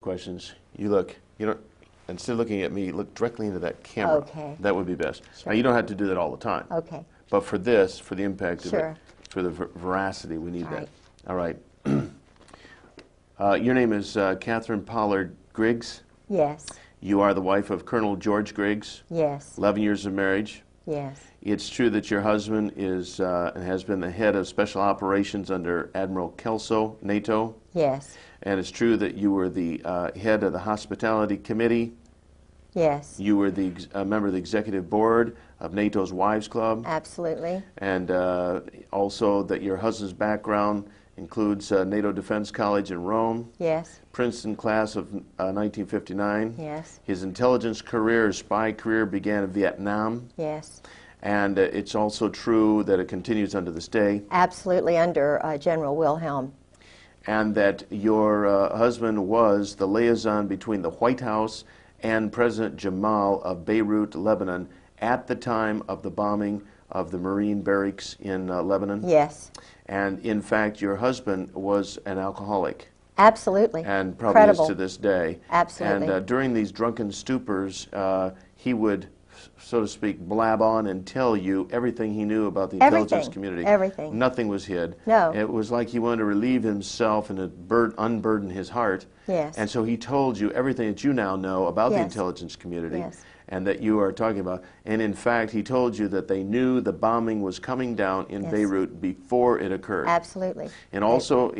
questions, you don't, instead of looking at me, look directly into that camera. Okay. That would be best. Sure. Now, you don't have to do that all the time. Okay. But for this, for the impact of it, Sure. for the veracity, we need that. All All right. Your name is Katherine Pollard Griggs. Yes. You are the wife of Colonel George Griggs. Yes. 11 years of marriage. Yes. It's true that your husband is and has been the head of special operations under Admiral Kelso, NATO. Yes. And it's true that you were the head of the hospitality committee. Yes. You were the member of the executive board of NATO's Wives Club. Absolutely. And also that your husband's background includes NATO Defense College in Rome. Yes. Princeton class of 1959. Yes. His intelligence career, his spy career began in Vietnam. Yes. And it's also true that it continues unto this day. Absolutely, under General Wilhelm. And that your husband was the liaison between the White House and President Jamal of Beirut, Lebanon, at the time of the bombing of the Marine barracks in Lebanon. Yes. And in fact, your husband was an alcoholic. Absolutely. And probably Incredible. is to this day. Absolutely. And during these drunken stupors, he would, so to speak, blab on and tell you everything he knew about the intelligence community. Everything. Nothing was hid. No. It was like he wanted to relieve himself and unburden his heart. Yes. And so he told you everything that you now know about the Yes. intelligence community. Yes. And that you are talking about. And in fact, he told you that they knew the bombing was coming down in Yes. Beirut before it occurred. Absolutely. And also,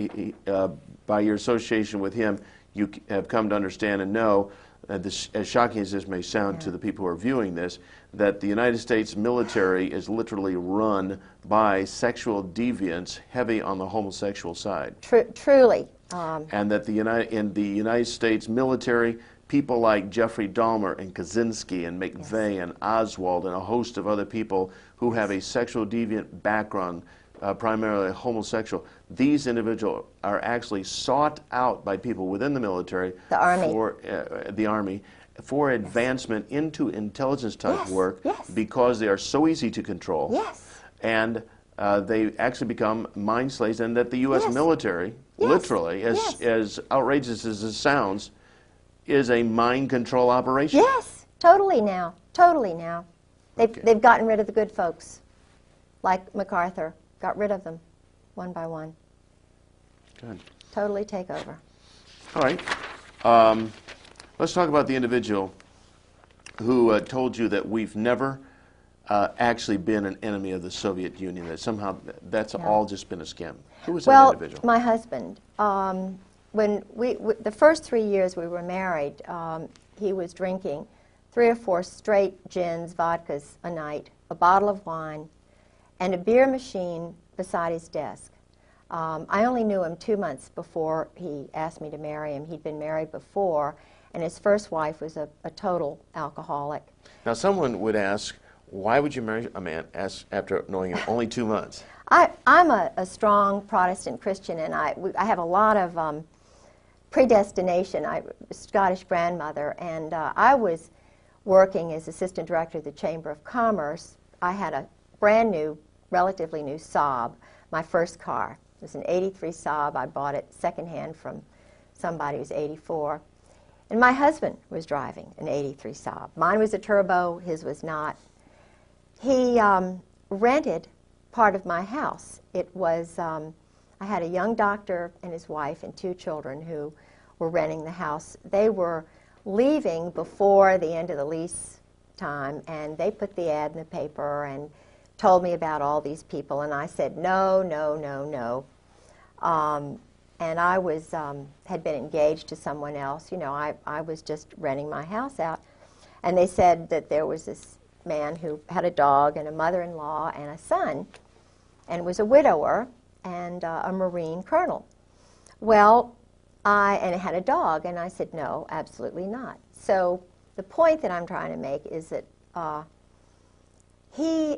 by your association with him, you have come to understand and know, this, as shocking as this may sound to the people who are viewing this, that the United States military is literally run by sexual deviants heavy on the homosexual side. Truly. And that in the United States military, people like Jeffrey Dahmer and Kaczynski and McVeigh and Oswald and a host of other people who have a sexual deviant background, primarily homosexual, these individuals are actually sought out by people within the military, the Army, for advancement into intelligence type work because they are so easy to control. Yes. And they actually become mind slaves, and that the U.S. military, literally, as outrageous as it sounds, is a mind control operation. Yes, totally now. Totally now. They've gotten rid of the good folks, like MacArthur. Got rid of them, one by one. Good. Totally take over. All right. Let's talk about the individual who told you that we've never actually been an enemy of the Soviet Union, that somehow that's all just been a scam. Who was that individual? Well, my husband. When the first 3 years we were married, he was drinking 3 or 4 straight gins, vodkas a night, a bottle of wine, and a beer machine beside his desk. I only knew him 2 months before he asked me to marry him. He'd been married before, and his first wife was a total alcoholic. Now, someone would ask, why would you marry a man after knowing him only 2 months? I'm a strong Protestant Christian, and I have a lot of predestination. I'm a Scottish grandmother, and I was working as assistant director of the Chamber of Commerce. I had a brand new, relatively new Saab, my first car. It was an 83 Saab. I bought it secondhand from somebody who was 84. And my husband was driving an 83 Saab. Mine was a turbo, his was not. He rented part of my house. It was, I had a young doctor and his wife and 2 children who were renting the house. They were leaving before the end of the lease time, and they put the ad in the paper and told me about all these people, and I said, no, no, no, no. And I was, had been engaged to someone else. You know, I was just renting my house out. And they said that there was this man who had a dog and a mother-in-law and a son, and was a widower and a Marine colonel. Well, and had a dog, and I said, no, absolutely not. So the point that I'm trying to make is that he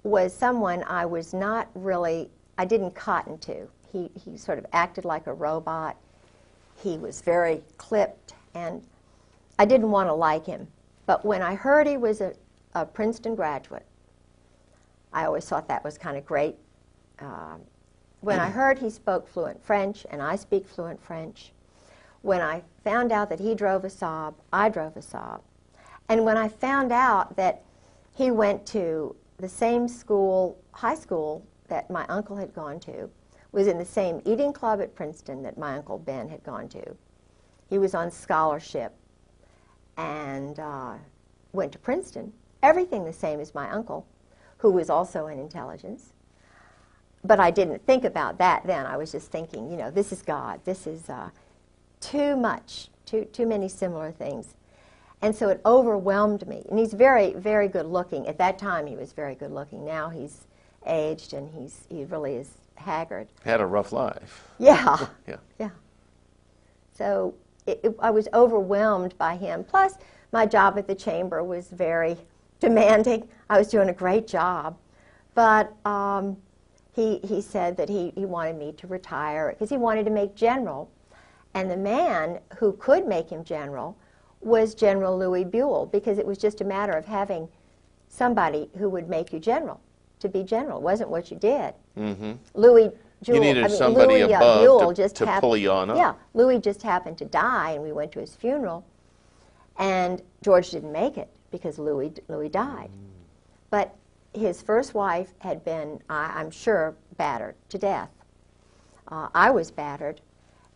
was someone I was not really, I didn't cotton to. He sort of acted like a robot. He was very clipped, and I didn't want to like him. But when I heard he was a Princeton graduate, I always thought that was kind of great. When I heard he spoke fluent French, and I speak fluent French, when I found out that he drove a Saab, I drove a Saab. And when I found out that he went to the same school, high school, that my uncle had gone to, was in the same eating club at Princeton that my Uncle Ben had gone to. He was on scholarship and went to Princeton. Everything the same as my uncle, who was also in intelligence. But I didn't think about that then. I was just thinking, you know, this is God. This is too much, too many similar things. And so it overwhelmed me. And he's very, very good looking. At that time, he was very good looking. Now he's aged and he really is haggard. Had a rough life. Yeah. Yeah. Yeah. So I was overwhelmed by him. Plus, my job at the chamber was very demanding. I was doing a great job. But he said that he wanted me to retire because he wanted to make general. And the man who could make him general was General Louis Buell, because it was just a matter of having somebody who would make you general. To be general. It wasn't what you did. Mm-hmm. Louis Buell, you needed somebody Louis, above Buell to pull you on up. Yeah, Louis just happened to die, and we went to his funeral, and George didn't make it because Louis died. But his first wife had been, I'm sure, battered to death. I was battered,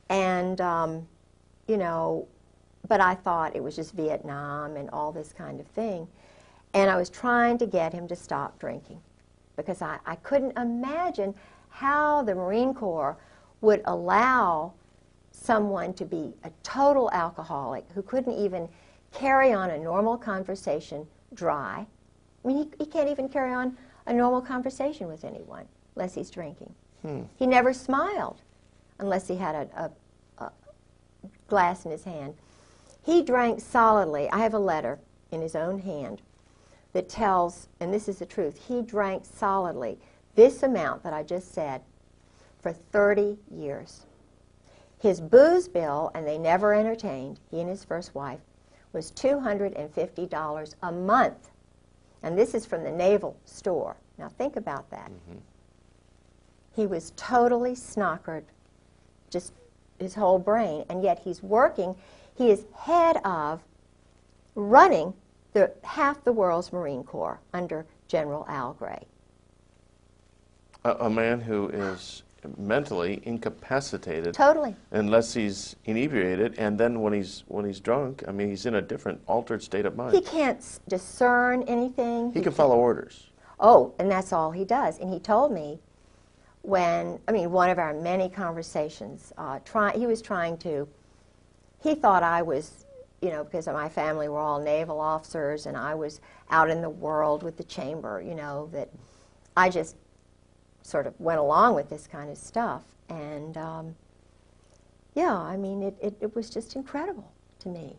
and, you know, but I thought it was just Vietnam and all this kind of thing. And I was trying to get him to stop drinking because I couldn't imagine how the Marine Corps would allow someone to be a total alcoholic who couldn't even carry on a normal conversation dry. I mean, he can't even carry on a normal conversation with anyone unless he's drinking. He never smiled unless he had a glass in his hand. He drank solidly. I have a letter in his own hand that tells, and this is the truth, he drank solidly this amount that I just said for 30 years. His booze bill, and they never entertained, he and his first wife, was $250 a month. And this is from the Naval Store. Now think about that. Mm-hmm. He was totally snockered, just his whole brain, and yet he's working. He is head of running half the world's Marine Corps under General Al Gray. A man who is mentally incapacitated. Totally. Unless he's inebriated, and then when he's drunk, I mean, he's in a different, altered state of mind. He can't discern anything. He can follow orders. Oh, and that's all he does. And he told me when, I mean, one of our many conversations, he was trying to, he thought I was, you know, because my family were all naval officers and I was out in the world with the chamber, you know, that I just sort of went along with this kind of stuff. And, yeah, I mean, it was just incredible to me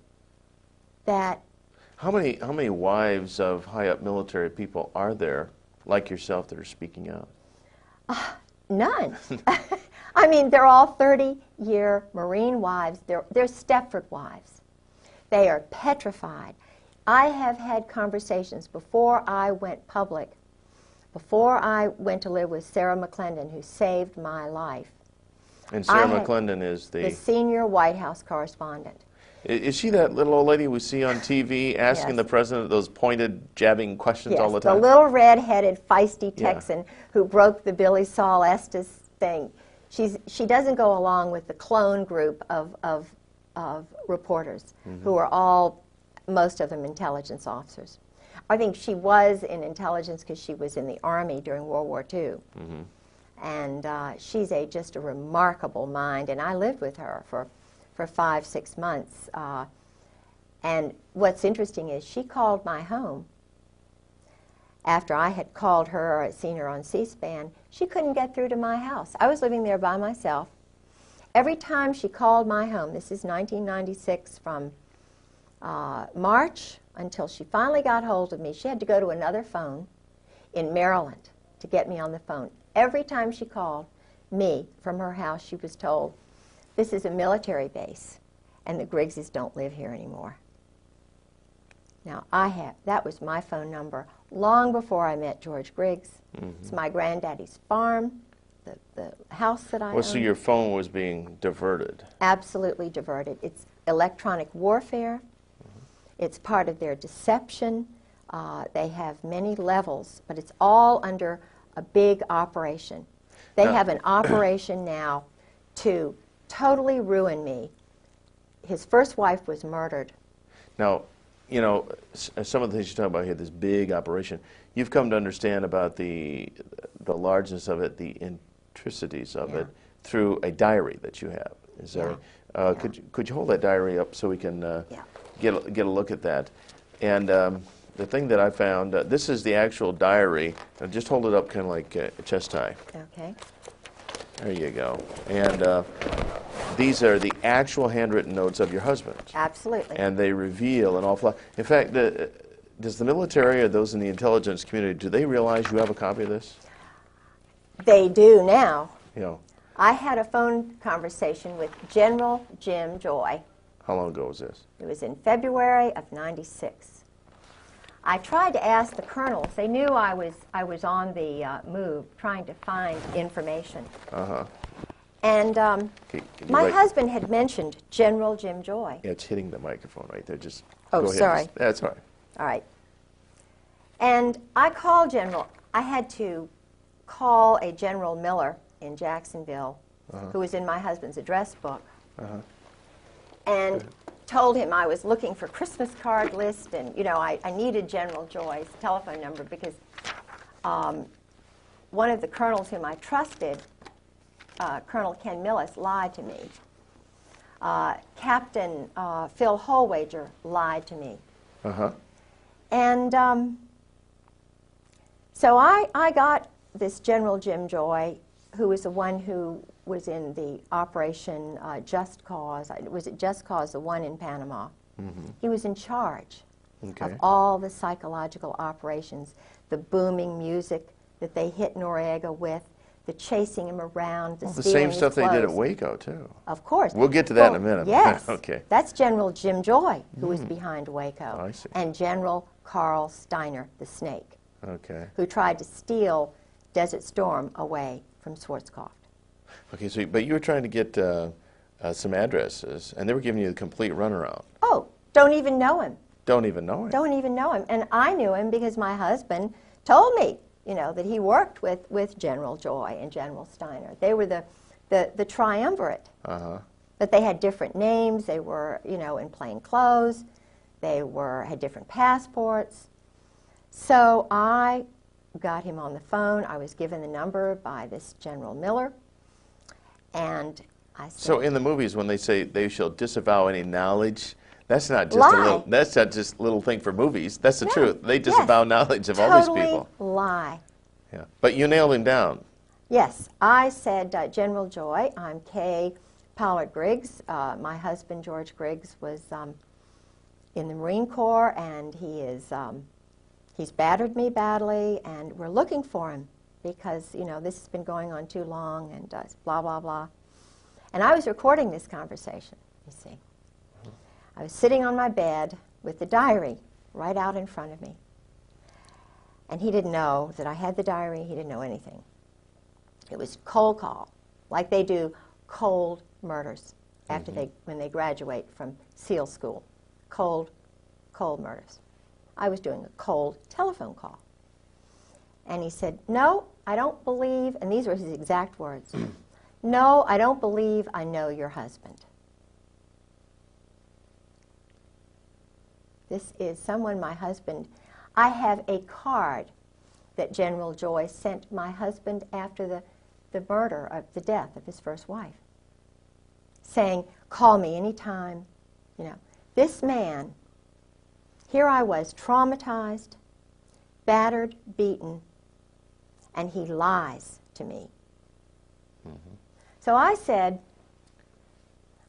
that... How many wives of high-up military people are there, like yourself, that are speaking out? None. I mean, they're all 30-year Marine wives. They're Stepford wives. They are petrified. I have had conversations before I went public, before I went to live with Sarah McClendon, who saved my life. And Sarah McClendon is the senior White House correspondent. Is she that little old lady we see on TV asking the president those pointed, jabbing questions all the time? The little red-headed, feisty Texan who broke the Billy Saul Estes thing. She doesn't go along with the clone group of reporters who are all, most of them, intelligence officers. I think she was in intelligence because she was in the Army during World War II. And she's just a remarkable mind, and I lived with her for 5-6 months. And what's interesting is she called my home after I had called her or seen her on C-SPAN. She couldn't get through to my house. I was living there by myself. Every time she called my home, this is 1996, from March until she finally got hold of me, she had to go to another phone in Maryland to get me on the phone. Every time she called me from her house, she was told, "This is a military base, and the Griggses don't live here anymore." Now, that was my phone number long before I met George Griggs. It's my granddaddy's farm. the house that I Well, so own. your phone was being diverted. Absolutely diverted. It's electronic warfare. It's part of their deception. They have many levels, but it's all under a big operation. They have an operation now to totally ruin me. His first wife was murdered. Now, you know, some of the things you talk about here, this big operation, you've come to understand about the largeness of it, the intricacies of it, through a diary that you have. Is that right? Could you hold that diary up so we can get a look at that? And the thing that I found, this is the actual diary. Just hold it up kind of like a chest tie. Okay. There you go. And these are the actual handwritten notes of your husband. Absolutely. And they reveal an awful lot. In fact, does the military or those in the intelligence community, do they realize you have a copy of this? They do now. You know, I had a phone conversation with General Jim Joy. how long ago was this? It was in February of '96. I tried to ask the colonels. They knew I was on the move, trying to find information. And my husband had mentioned General Jim Joy. Yeah, it's hitting the microphone right there. Just Oh, go ahead. sorry. That's all right. All right. And I called General. I had to call a General Miller in Jacksonville, who was in my husband's address book, and told him I was looking for Christmas card list, and you know I needed General Joy's telephone number because one of the colonels whom I trusted, Colonel Ken Millis, lied to me. Captain Phil Holwager lied to me. And so I got this General Jim Joy, who was the one who was in the Operation Just Cause. Was it Just Cause, the one in Panama? He was in charge of all the psychological operations, the booming music that they hit Noriega with, the chasing him around, the stealing same stuff his they did at clothes. Waco, too. Of course. We'll get to that in a minute. Yes. Okay. That's General Jim Joy, who was behind Waco. I see. And General Carl Steiner, the Snake, Okay. who tried to steal Desert Storm away from Schwarzkopf. Okay, so, but you were trying to get some addresses, and they were giving you the complete runaround. Oh, don't even know him. Don't even know him. Don't even know him. And I knew him because my husband told me, you know, that he worked with General Joy and General Steiner. They were the triumvirate. But they had different names. They were, you know, in plain clothes. They had different passports. So I got him on the phone. I was given the number by this General Miller. And I said, So in the movies, when they say they shall disavow any knowledge, that's not just that's not just a little thing for movies. That's the truth. They disavow knowledge of all these people. Totally lie. Yeah. But you nailed him down. Yes, I said, General Joy, I'm Kay Pollard Griggs. My husband, George Griggs, was in the Marine Corps, and he's battered me badly, and we're looking for him because, you know, this has been going on too long, and blah, blah, blah. And I was recording this conversation, you see. I was sitting on my bed with the diary right out in front of me. And he didn't know that I had the diary. He didn't know anything. It was cold call, like they do cold murders after when they graduate from SEAL school. Cold murders. I was doing a cold telephone call. And he said, no, I don't believe, and these were his exact words, no, I don't believe I know your husband. This is someone my husband, I have a card that General Joy sent my husband after the murder, of the death of his first wife, saying, call me anytime. You know, this man, here I was, traumatized, battered, beaten, and he lies to me. So I said,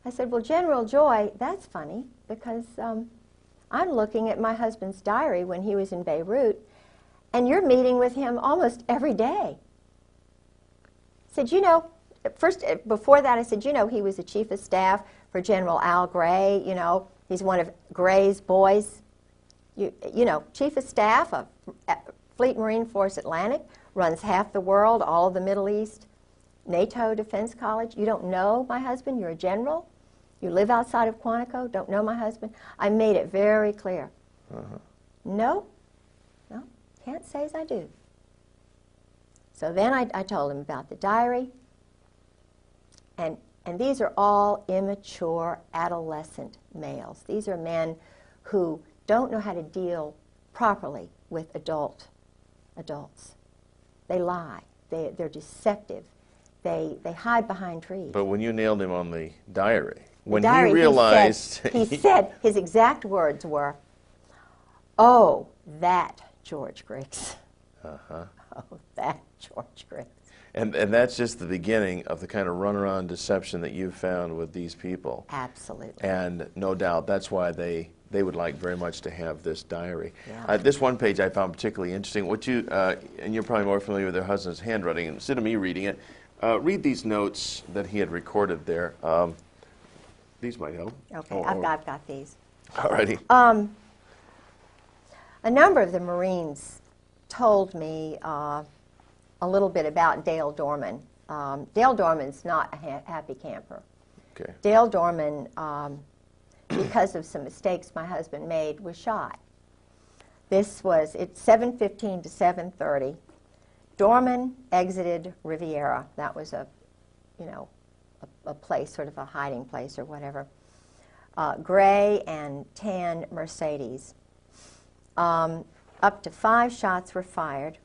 well, General Joy, that's funny, because I'm looking at my husband's diary when he was in Beirut, and you're meeting with him almost every day. I said, you know, first, before that, I said, you know, he was the chief of staff for General Al Gray. You know, he's one of Gray's boys. You know, chief of staff of Fleet Marine Force Atlantic, runs half the world, all of the Middle East. NATO Defense College? You don't know my husband? You're a general? You live outside of Quantico? Don't know my husband? I made it very clear. No, can't say as I do. So then I told him about the diary, and these are all immature adolescent males. These are men who don't know how to deal properly with adults. They lie. They're deceptive. They hide behind trees. But when you nailed him on the diary, when diary, he realized... He said, his exact words were, "Oh, that George Griggs." Oh, that George Griggs. And that's just the beginning of the kind of runaround deception that you've found with these people. Absolutely. And no doubt that's why they would like very much to have this diary. Yeah. This one page I found particularly interesting. What you and you're probably more familiar with their husband's handwriting. Instead of me reading it, read these notes that he had recorded there. These might help. Okay, I've got these. Alrighty. A number of the Marines told me a little bit about Dale Dorman. Dale Dorman's not a happy camper. Okay. Dale Dorman, because of some mistakes my husband made, was shot. This was at 7:15 to 7:30. Dorman exited Riviera. That was a place, sort of a hiding place or whatever. Gray and tan Mercedes. Up to 5 shots were fired.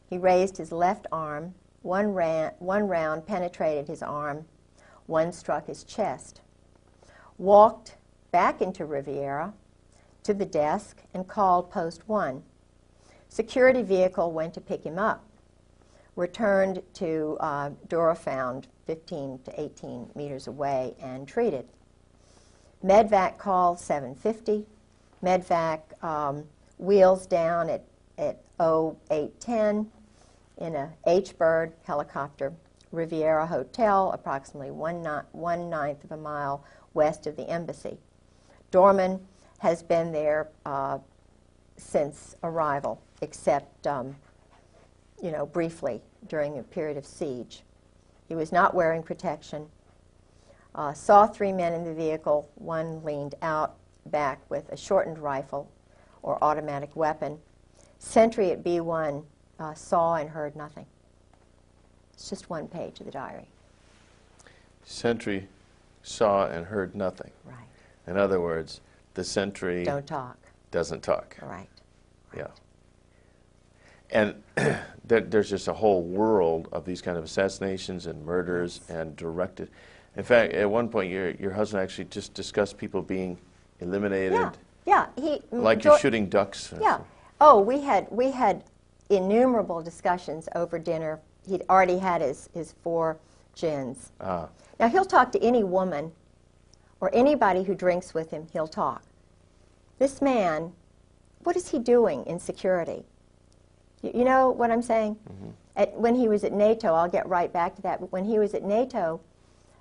He raised his left arm. One round penetrated his arm. One struck his chest. Walked back into Riviera to the desk and called Post 1. Security vehicle went to pick him up. Returned to Durafound, 15 to 18 meters away, and treated. Medvac called 7:50. Medvac wheels down at 08:10 in a H-Bird helicopter. Riviera Hotel, approximately 1/9 of a mile west of the embassy. Dorman has been there since arrival, except briefly during a period of siege. He was not wearing protection. Saw 3 men in the vehicle. One leaned out back with a shortened rifle or automatic weapon. Sentry at B1 saw and heard nothing. It's just one page of the diary. Sentry saw and heard nothing. Right. In other words, the sentry Don't talk. doesn't talk. Right. Yeah. And there's just a whole world of these kind of assassinations and murders and directed. In fact, at one point, your husband actually just discussed people being eliminated. Yeah. Like you're shooting ducks. Yeah. Oh, we had innumerable discussions over dinner. He'd already had his 4 gins. Ah. Now, he'll talk to any woman or anybody who drinks with him, he'll talk. This man, what is he doing in security? You know what I'm saying? Mm-hmm. When he was at NATO, I'll get right back to that, but when he was at NATO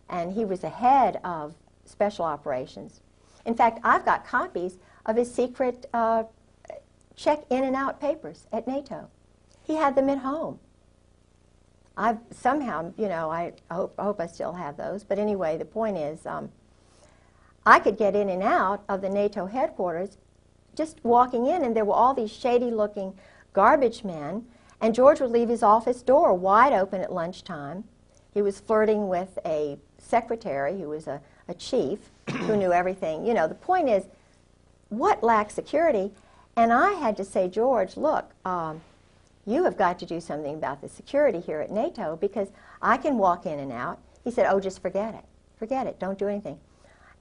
and he was the head of special operations. In fact, I've got copies of his secret check in and out papers at NATO. He had them at home. I hope I still have those. But anyway, the point is, I could get in and out of the NATO headquarters just walking in, and there were all these shady-looking garbage men, and George would leave his office door wide open at lunchtime. He was flirting with a secretary who was a chief who knew everything. You know, the point is, what lacks security? And I had to say, George, look, you have got to do something about the security here at NATO because I can walk in and out. He said, oh, just forget it. Forget it. Don't do anything.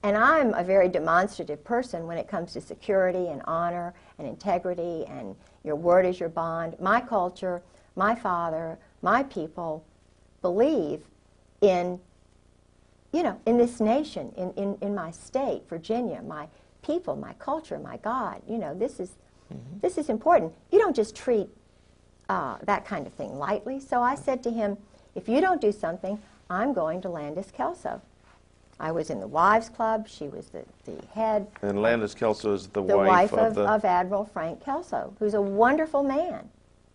And I'm a very demonstrative person when it comes to security and honor and integrity, and your word is your bond. My culture, my father, my people believe in, in this nation, in my state, Virginia, my people, my culture, my God. This is important. You don't just treat that kind of thing lightly. So I said to him, if you don't do something, I'm going to Landis Kelso. I was in the Wives Club. She was the head. And Landis Kelso is the wife of Admiral Frank Kelso, who's a wonderful man,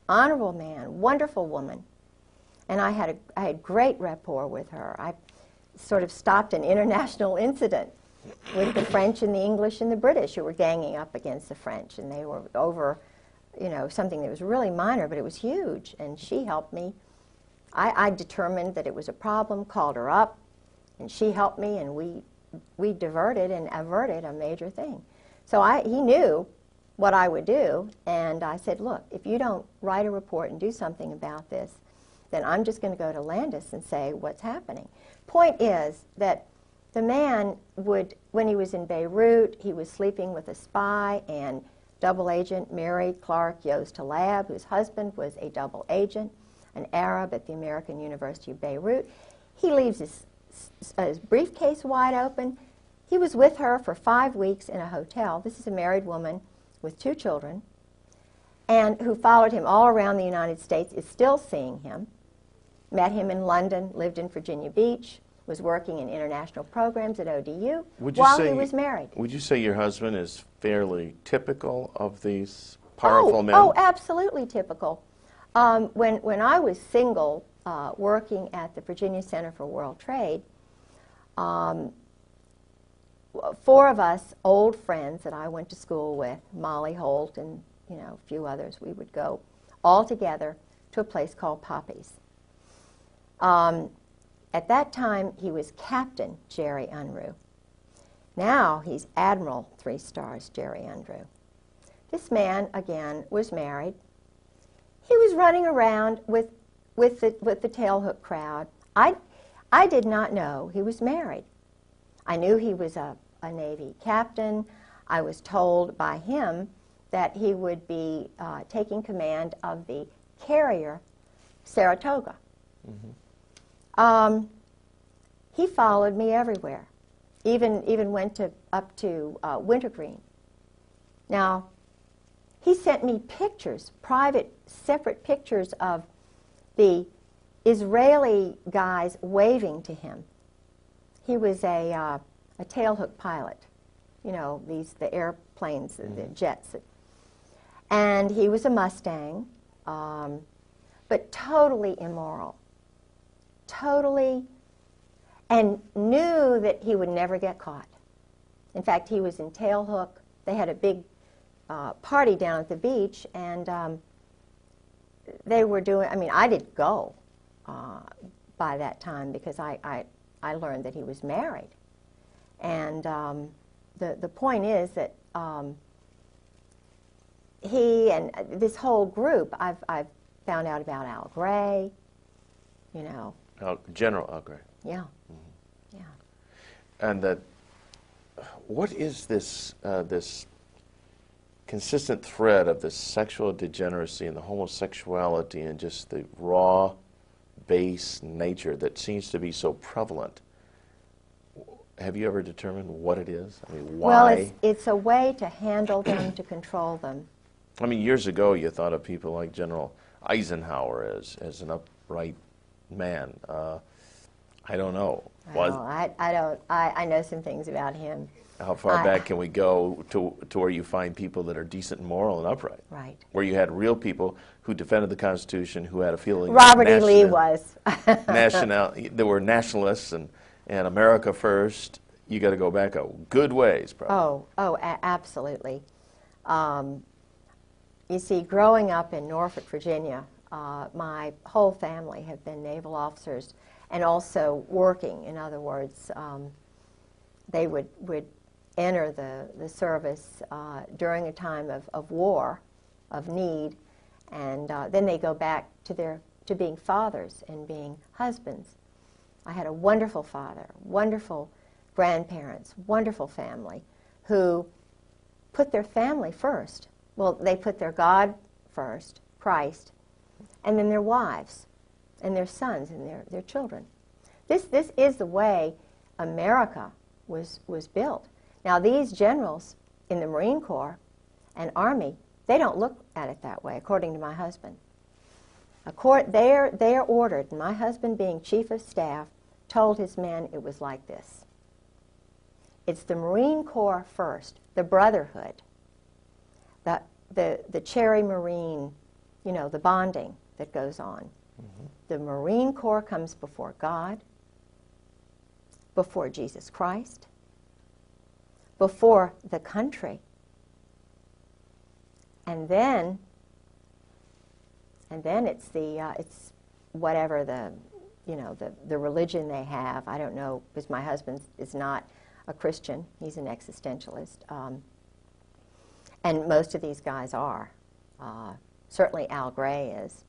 honorable man, wonderful woman. And I had great rapport with her. I sort of stopped an international incident with the French and the English and the British who were ganging up against the French, and they were over, you know, something that was really minor, but it was huge. And she helped me. I determined that it was a problem, called her up, and she helped me, and we diverted and averted a major thing. So he knew what I would do, and I said, look, if you don't write a report and do something about this, then I'm just going to go to Landis and say what's happening. Point is that the man would, when he was in Beirut, he was sleeping with a spy and double agent Mary Clark Yost Talab, whose husband was a double agent, an Arab at the American University of Beirut. He leaves his briefcase wide open. He was with her for 5 weeks in a hotel. This is a married woman with 2 children, and who followed him all around the United States, is still seeing him, met him in London, lived in Virginia Beach, was working in international programs at ODU while he was married. Would you say your husband is fairly typical of these powerful men? Oh, absolutely typical. When I was single, working at the Virginia Center for World Trade, 4 of us old friends that I went to school with, Molly Holt and a few others, we would go all together to a place called Poppy's. At that time, he was Captain Jerry Unruh. Now he's Admiral 3 stars Jerry Unruh. This man, again, was married. He was running around with the tailhook crowd. I did not know he was married. I knew he was a Navy captain. I was told by him that he would be taking command of the carrier Saratoga. Mm-hmm. He followed me everywhere, even went up to Wintergreen. Now, he sent me pictures, private, separate pictures of the Israeli guys waving to him. He was a tailhook pilot, the airplanes, the jets. And he was a Mustang, but totally immoral. Totally, and knew that he would never get caught. In fact, he was in tailhook. They had a big party down at the beach, and they were doing, I didn't go by that time because I learned that he was married. And the point is that he and this whole group, I've found out about Al Gray, General Al Gray. Yeah. Mm-hmm. Yeah. And what is this this consistent thread of the sexual degeneracy and the homosexuality and just the raw, base nature that seems to be so prevalent? Have you ever determined what it is? Why? Well, it's a way to handle them, to control them. Years ago you thought of people like General Eisenhower as an upright man. I don't know. I know some things about him. How far back can we go to where you find people that are decent and moral and upright? Right. Where you had real people who defended the Constitution, who had a feeling. Robert E. Lee was. There were nationalists and America first. You got to go back a good ways, probably. Absolutely. You see, growing up in Norfolk, Virginia, my whole family have been naval officers and also working. In other words, they would enter the service during a time of war, of need, and then they go back to being fathers and being husbands. I had a wonderful father, wonderful grandparents, wonderful family who put their family first. Well, they put their God first, Christ, and then their wives and their sons and their children. This is the way America was built. Now, these generals in the Marine Corps and Army, they don't look at it that way, according to my husband. They're ordered, and my husband, being chief of staff, told his men it was like this. It's the Marine Corps first, the brotherhood, the Cherry Marine, the bonding that goes on. Mm-hmm. the Marine Corps comes before God, before Jesus Christ, before the country. And then it's it's whatever the religion they have. I don't know, because my husband is not a Christian. He's an existentialist. And most of these guys are. Certainly Al Gray is.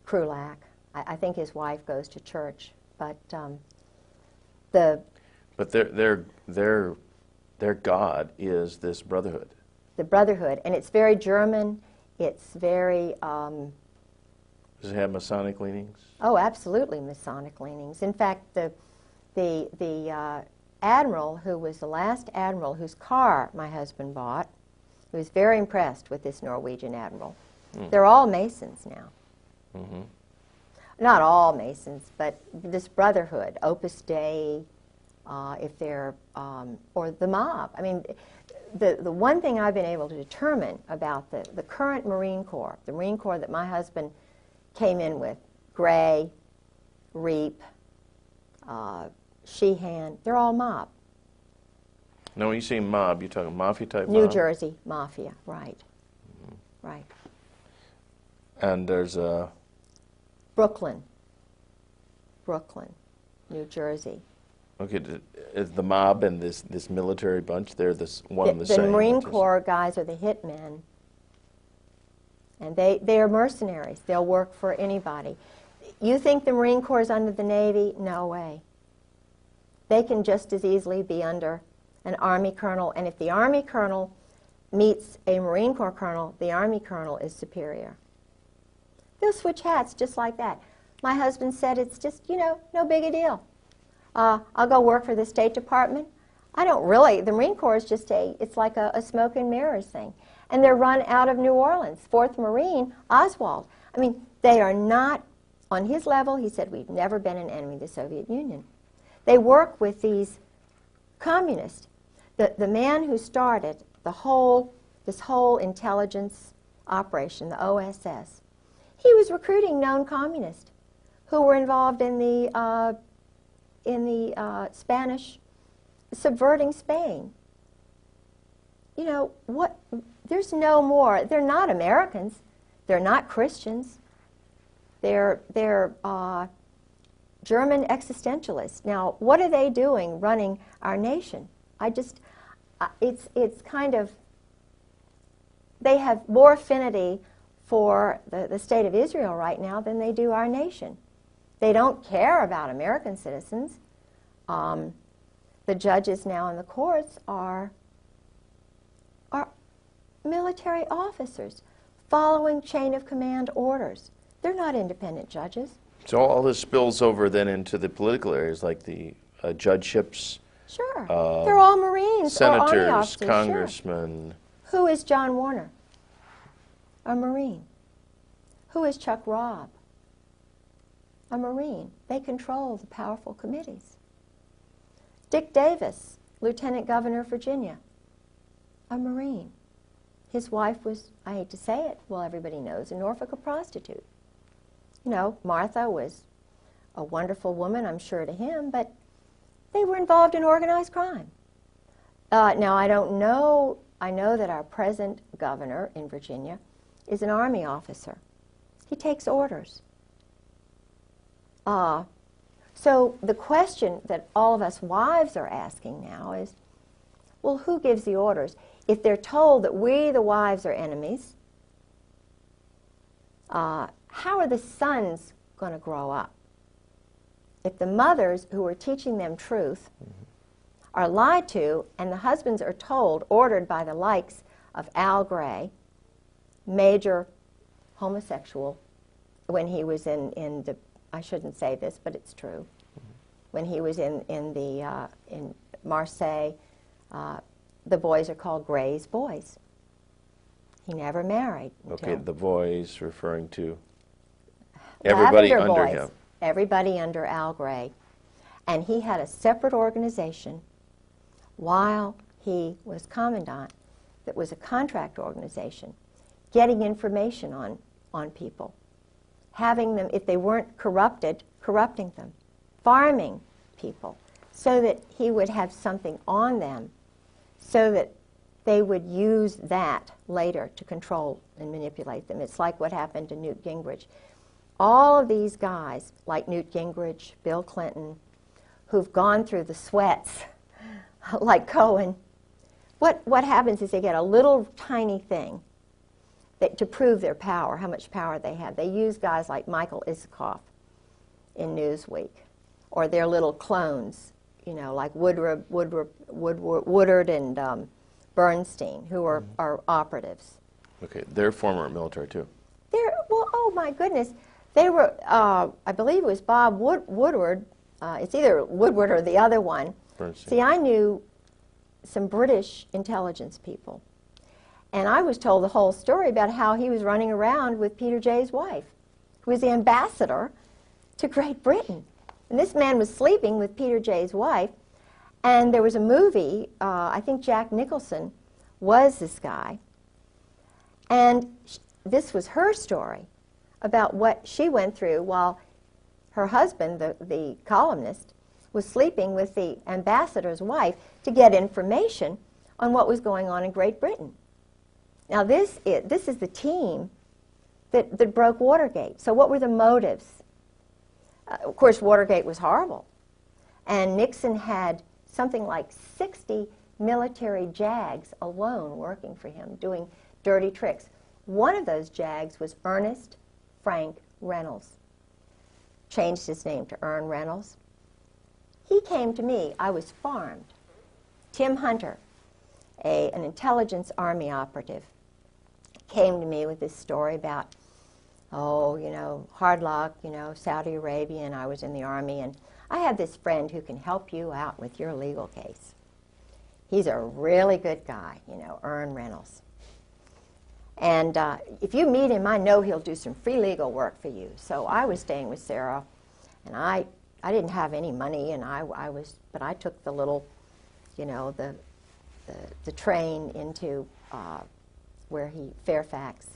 Krulak. I think his wife goes to church, but their God is this brotherhood. The brotherhood, and it's very German. It's very. Does it have Masonic leanings? Oh, absolutely Masonic leanings. In fact, the admiral who was the last admiral whose car my husband bought, he was very impressed with this Norwegian admiral. They're all Masons now. Mm-hmm. Not all Masons, but this brotherhood, Opus Dei, if they're, or the mob. I mean, the one thing I've been able to determine about the current Marine Corps, the Marine Corps that my husband came in with, Gray, Reap, Sheehan, they're all mob. No, when you say mob, you're talking mafia type New mob? Jersey mafia, right. Mm-hmm. Right. And there's Brooklyn, New Jersey. Okay, is the mob and this military bunch, they're one and the same? The Marine Corps guys are the hitmen, and they are mercenaries. They'll work for anybody. You think the Marine Corps is under the Navy? No way. They can just as easily be under an Army colonel, and if the Army colonel meets a Marine Corps colonel, the Army colonel is superior. They'll switch hats just like that. My husband said it's just, no big a deal. I'll go work for the State Department. I don't really. The Marine Corps is just it's like a smoke and mirrors thing. And they're run out of New Orleans. 4th Marine, Oswald. I mean, they are not on his level. He said, we've never been an enemy of the Soviet Union. They work with these communists. The man who started this whole intelligence operation, the OSS, he was recruiting known communists who were involved in the Spanish subverting Spain. There's no more. They're not Americans. They're not Christians. They're German existentialists. Now, what are they doing running our nation? It's kind of, they have more affinity for the state of Israel right now than they do our nation. They don't care about American citizens. The judges now in the courts are military officers following chain of command orders. They're not independent judges. So all this spills over then into the political areas, like the judgeships. Sure. They're all Marines or Army senators, officers. congressmen. Sure. Who is John Warner? A Marine. Who is Chuck Robb? A Marine. They control the powerful committees. Dick Davis, Lieutenant Governor of Virginia, a Marine. His wife was, I hate to say it, well, everybody knows, in Norfolk, a prostitute. Martha was a wonderful woman, I'm sure, to him, but they were involved in organized crime. Now, I don't know, I know that our present governor in Virginia is an Army officer. He takes orders. So the question that all of us wives are asking now is, well, who gives the orders? If they're told that we, the wives, are enemies, how are the sons going to grow up? If the mothers who are teaching them truth are lied to, and the husbands are told, ordered by the likes of Al Gray, major homosexual, when he was in the, I shouldn't say this, but it's true, when he was in Marseille, the boys are called Gray's boys. He never married. Okay, the boys referring to everybody Lavender under boys, him. Everybody under Al Gray. And he had a separate organization while he was commandant that was a contract organization, getting information on on people, having them, if they weren't corrupted, corrupting them, farming people, so that he would have something on them, so that they would use that later to control and manipulate them. It's like what happened to Newt Gingrich. All of these guys, like Newt Gingrich, Bill Clinton, who've gone through the sweats, like Cohen, what happens is they get a little tiny thing that, to prove their power, how much power they have. They use guys like Michael Isikoff in Newsweek, or their little clones, you know, like Woodward and Bernstein, who are operatives. Okay, they're former military too. Well, oh my goodness. They were, I believe it was Bob Woodward. It's either Woodward or the other one. Bernstein. See, I knew some British intelligence people. And I was told the whole story about how he was running around with Peter Jay's wife, who was the ambassador to Great Britain. And this man was sleeping with Peter Jay's wife. And there was a movie, I think Jack Nicholson was this guy. And this was her story about what she went through while her husband, the columnist, was sleeping with the ambassador's wife to get information on what was going on in Great Britain. Now this is the team that broke Watergate. So what were the motives? Of course, Watergate was horrible. And Nixon had something like 60 military JAGs alone working for him, doing dirty tricks. One of those JAGs was Ernest Frank Reynolds. Changed his name to Ern Reynolds. He came to me. I was farmed. Tim Hunter, an intelligence army operative, came to me with this story about, oh, you know, hard luck, you know, Saudi Arabia, and I was in the army, and I have this friend who can help you out with your legal case. He's a really good guy, you know, Ern Reynolds. And if you meet him, I know he'll do some free legal work for you. So I was staying with Sarah, and I didn't have any money, and but I took the little, you know, the train into Fairfax.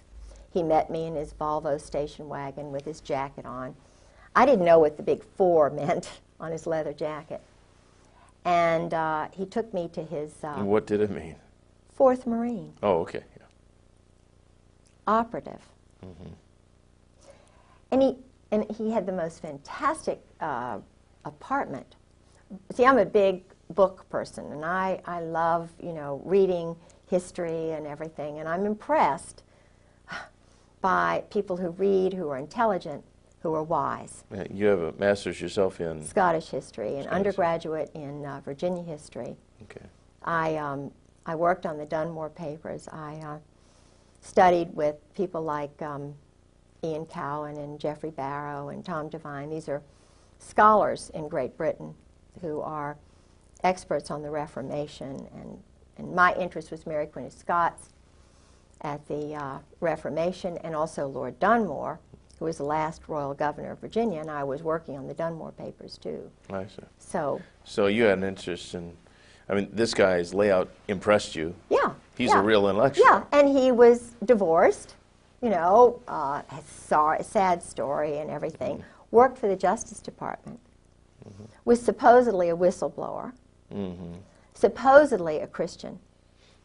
He met me in his Volvo station wagon with his jacket on. I didn't know what the big 4 meant on his leather jacket. And he took me to his... what did it mean? 4th Marine. Oh, okay. Yeah. Operative. Mm-hmm. And he had the most fantastic apartment. See, I'm a big book person, and I love, you know, reading history and everything, and I'm impressed by people who read, who are intelligent, who are wise. You have a master's yourself in? Scottish history, and undergraduate in Virginia history. Okay. I worked on the Dunmore papers. I studied with people like Ian Cowan and Geoffrey Barrow and Tom Devine. These are scholars in Great Britain who are experts on the Reformation, and my interest was Mary Queen of Scots at the Reformation, and also Lord Dunmore, who was the last royal governor of Virginia, and I was working on the Dunmore papers too. I see. So you had an interest in, I mean, this guy's layout impressed you. Yeah. He's a real intellectual. Yeah, and he was divorced, you know, a sad story and everything. Mm-hmm. Worked for the Justice Department. Mm-hmm. Was supposedly a whistleblower. Mm-hmm. Supposedly a Christian.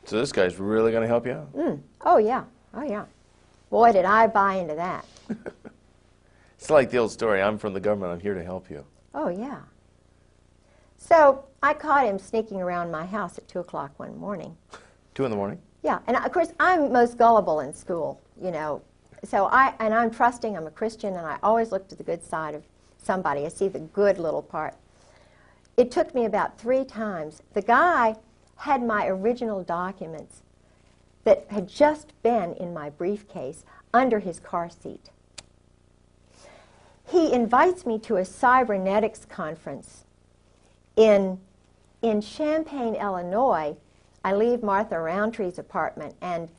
So this guy's really going to help you out? Oh, yeah. Oh, yeah. Boy, did I buy into that. It's like the old story, I'm from the government, I'm here to help you. Oh, yeah. So I caught him sneaking around my house at 2 o'clock one morning. 2 in the morning? Yeah, and of course I'm most gullible in school, you know. So I'm trusting, I'm a Christian, and I always look to the good side of somebody. I see the good little part. It took me about 3 times. The guy had my original documents that had just been in my briefcase under his car seat. He invites me to a cybernetics conference in Champaign, Illinois. I leave Martha Roundtree's apartment, and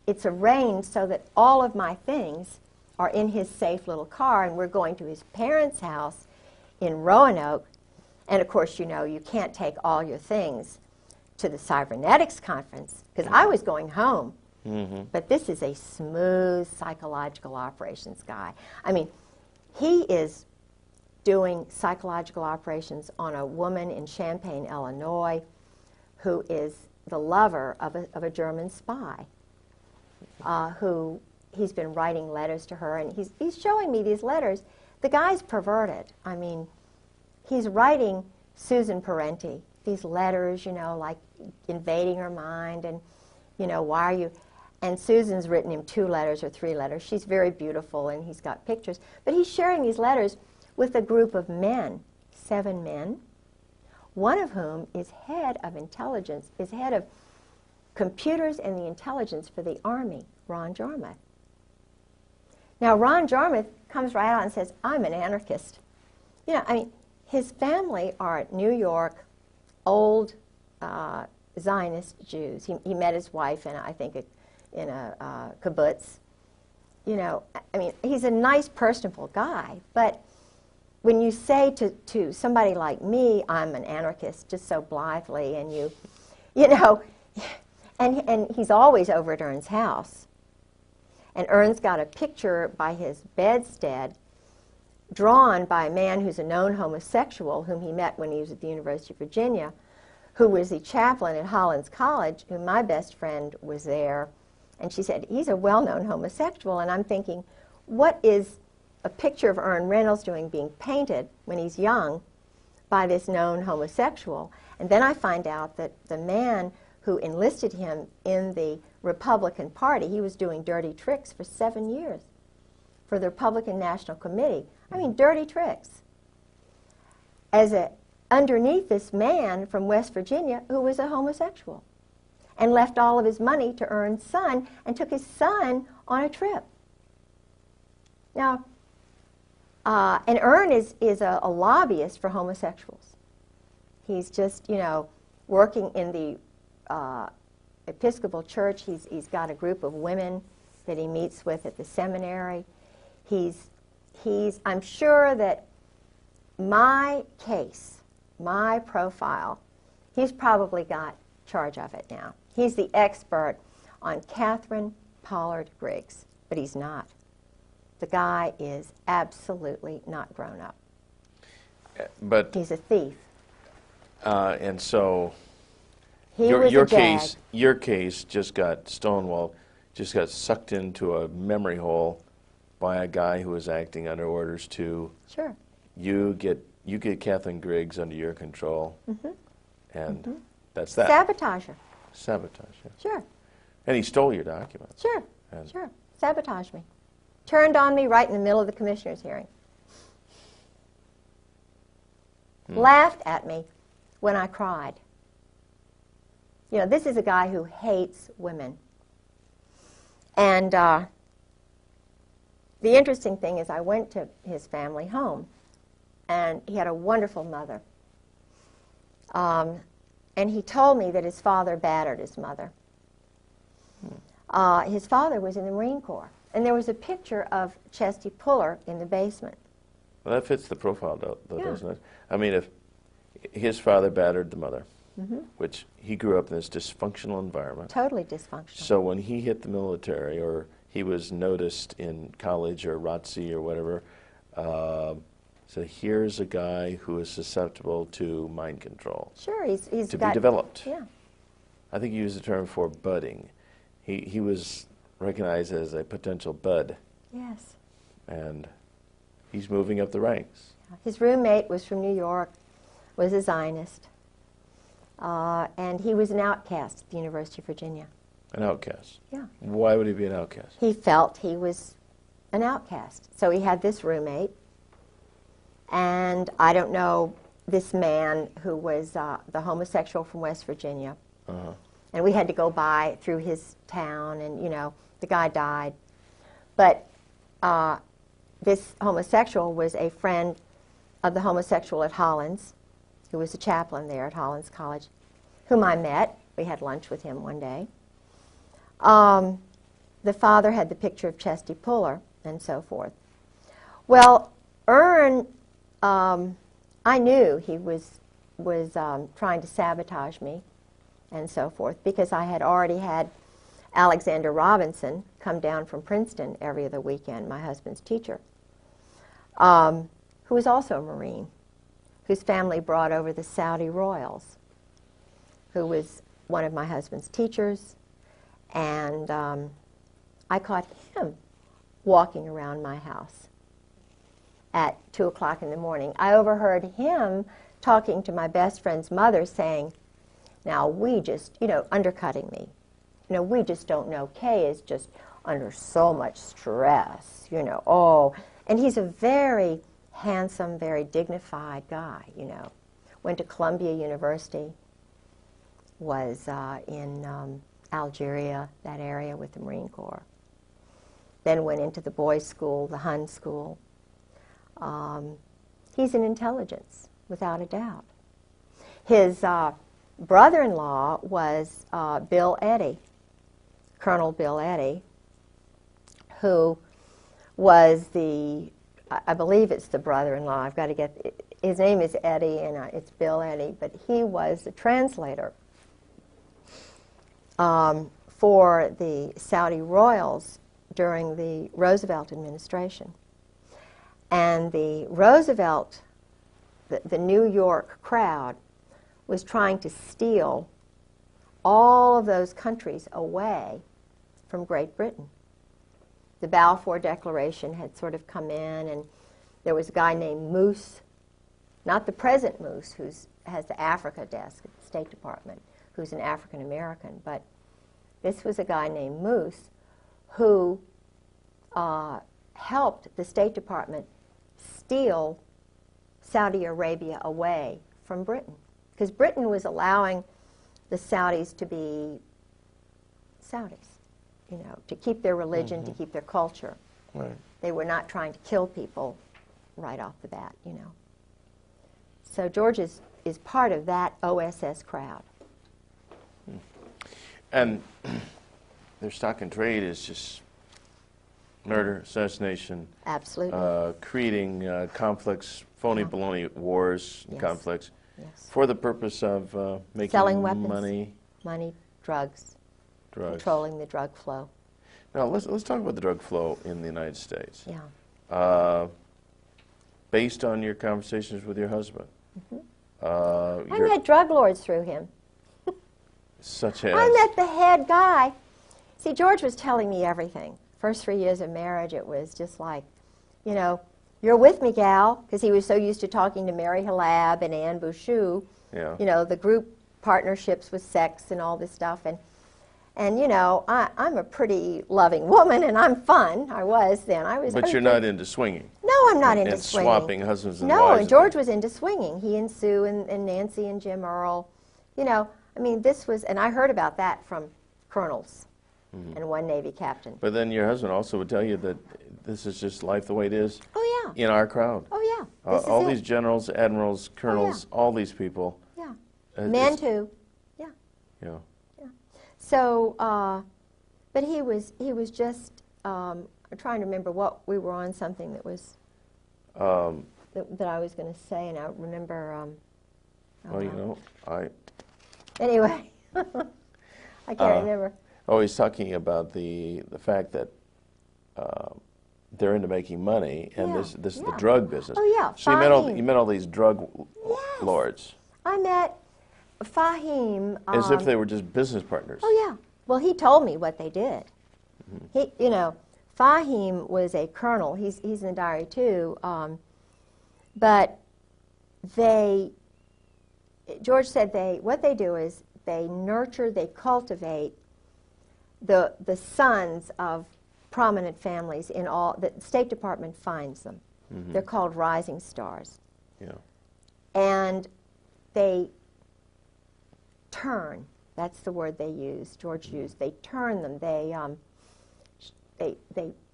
it's arranged so that all of my things are in his safe little car, and we're going to his parents' house in Roanoke. And of course, you know, you can't take all your things to the cybernetics conference, because I was going home. But this is a smooth psychological operations guy. I mean, he is doing psychological operations on a woman in Champaign, Illinois, who is the lover of a German spy, who he's been writing letters to her, and he's showing me these letters. The guy's perverted. I mean, he's writing Susan Parenti these letters, you know, like invading her mind, and, you know, why are you... And Susan's written him 2 letters or 3 letters. She's very beautiful, and he's got pictures. But he's sharing these letters with a group of men, 7 men, one of whom is head of intelligence, is head of computers and the intelligence for the Army, Ron Jarmuth. Now, Ron Jarmuth comes right out and says, I'm an anarchist. You know, I mean, his family are New York, old Zionist Jews. He met his wife in, I think, in a kibbutz. You know, I mean, he's a nice, personable guy, but when you say to somebody like me, I'm an anarchist, just so blithely, and you know, and he's always over at Ern's house. And Ern's got a picture by his bedstead drawn by a man who's a known homosexual whom he met when he was at the University of Virginia, who was the chaplain at Hollins College, who my best friend was there. And she said, he's a well-known homosexual. And I'm thinking, what is a picture of Ern Reynolds doing being painted when he's young by this known homosexual? And then I find out that the man who enlisted him in the Republican Party, he was doing dirty tricks for 7 years for the Republican National Committee. I mean, dirty tricks. Underneath this man from West Virginia who was a homosexual, and left all of his money to Ern's son and took his son on a trip. Now, and Ern is a lobbyist for homosexuals. He's just, you know, working in the Episcopal Church. He's got a group of women that he meets with at the seminary. I'm sure that my case, my profile, he's probably got charge of it now. He's the expert on Katherine Pollard Griggs, but he's not. The guy is absolutely not grown up. But he's a thief. And so he was your a jag. your case just got stonewalled, just got sucked into a memory hole by a guy who was acting under orders to Sure. you get Katherine Griggs under your control, and that's that. Sabotage her. Sabotage, yeah. Sure. And he stole your documents. Sure. And Sure. Sabotage me. Turned on me right in the middle of the commissioner's hearing. Laughed at me when I cried. You know, this is a guy who hates women. And the interesting thing is I went to his family home, and he had a wonderful mother. And he told me that his father battered his mother. His father was in the Marine Corps. And there was a picture of Chesty Puller in the basement. Well, that fits the profile, though, Yeah. doesn't it? I mean, if his father battered the mother, which he grew up in this dysfunctional environment. Totally dysfunctional. So when he hit the military, or he was noticed in college or ROTC or whatever, so here's a guy who is susceptible to mind control. Sure, he's to got, be developed. Yeah. I think you used the term for budding. He was recognized as a potential bud, Yes. and he's moving up the ranks. His roommate was from New York, was a Zionist, and he was an outcast at the University of Virginia. An outcast. Yeah. Why would he be an outcast? He felt he was an outcast. So he had this roommate, and I don't know, this man who was the homosexual from West Virginia. And we had to go by through his town, and, you know, the guy died. But this homosexual was a friend of the homosexual at Hollins, who was a chaplain there at Hollins College, whom I met. We had lunch with him one day. The father had the picture of Chesty Puller, and so forth. Well, Ern, I knew he was trying to sabotage me, and so forth, because I had already had Alexander Robinson come down from Princeton every other weekend, my husband's teacher, who was also a Marine, whose family brought over the Saudi royals, who was one of my husband's teachers, and I caught him walking around my house at 2 o'clock in the morning. I overheard him talking to my best friend's mother saying, now we just, undercutting me. We just don't know. Kay is just under so much stress, oh. And he's a very handsome, very dignified guy, Went to Columbia University, was in Algeria, that area, with the Marine Corps. Then went into the boys' school, the Hun school. He's an intelligence, without a doubt. His brother-in-law was Bill Eddy, Colonel Bill Eddy, who was I believe it's the brother-in-law. I've got to get, his name is Eddy, and it's Bill Eddy, but he was the translator for the Saudi royals during the Roosevelt administration. And the Roosevelt, the New York crowd, was trying to steal all of those countries away from Great Britain. The Balfour Declaration had sort of come in, and there was a guy named Moose, not the present Moose, who has the Africa desk at the State Department, who's an African American, but this was a guy named Moose who helped the State Department steal Saudi Arabia away from Britain, because Britain was allowing the Saudis to be Saudis, to keep their religion, to keep their culture. Right. They were not trying to kill people right off the bat, So George is part of that OSS crowd. And their stock and trade is just murder, assassination, Absolutely. creating conflicts, phony baloney wars, Yes. conflicts, Yes. for the purpose of making Selling weapons. money, Drugs, drugs. controlling the drug flow. Now let's talk about the drug flow in the United States. Yeah. Based on your conversations with your husband. I met drug lords through him. Such as? I met the head guy. See, George was telling me everything. First 3 years of marriage, it was just like, you're with me, gal, because he was so used to talking to Mary Halab and Anne Bouchou, Yeah. The group partnerships with sex and all this stuff. And I'm a pretty loving woman, and I'm fun. I was then. But you're not into swinging. No, I'm not into and swinging. swapping husbands and no, wives. and George was into swinging. He and Sue and Nancy and Jim Earl. This was, and I heard about that from colonels and one Navy captain. But then your husband also would tell you that this is just life the way it is. Oh, yeah. In our crowd. Oh, yeah. This is all it. these generals, admirals, colonels, all these people. Yeah. it's- Men, too. Yeah. Yeah. So, but he was just, I'm trying to remember what we were on, something that was, that I was going to say, and I remember, anyway, I can't remember. Oh, he's talking about the fact that they're into making money, and Yeah, this is the yeah. drug business. Oh, yeah, So Fahim. you met all these drug Yes. lords I met Fahim. as if they were just business partners. Oh, yeah. Well, he told me what they did. He, Fahim was a colonel. He's in the diary, too. But George said what they do is they nurture, they cultivate the sons of prominent families in all, the State Department finds them. They're called rising stars. Yeah. And they turn, that's the word they use, George used, they turn them, they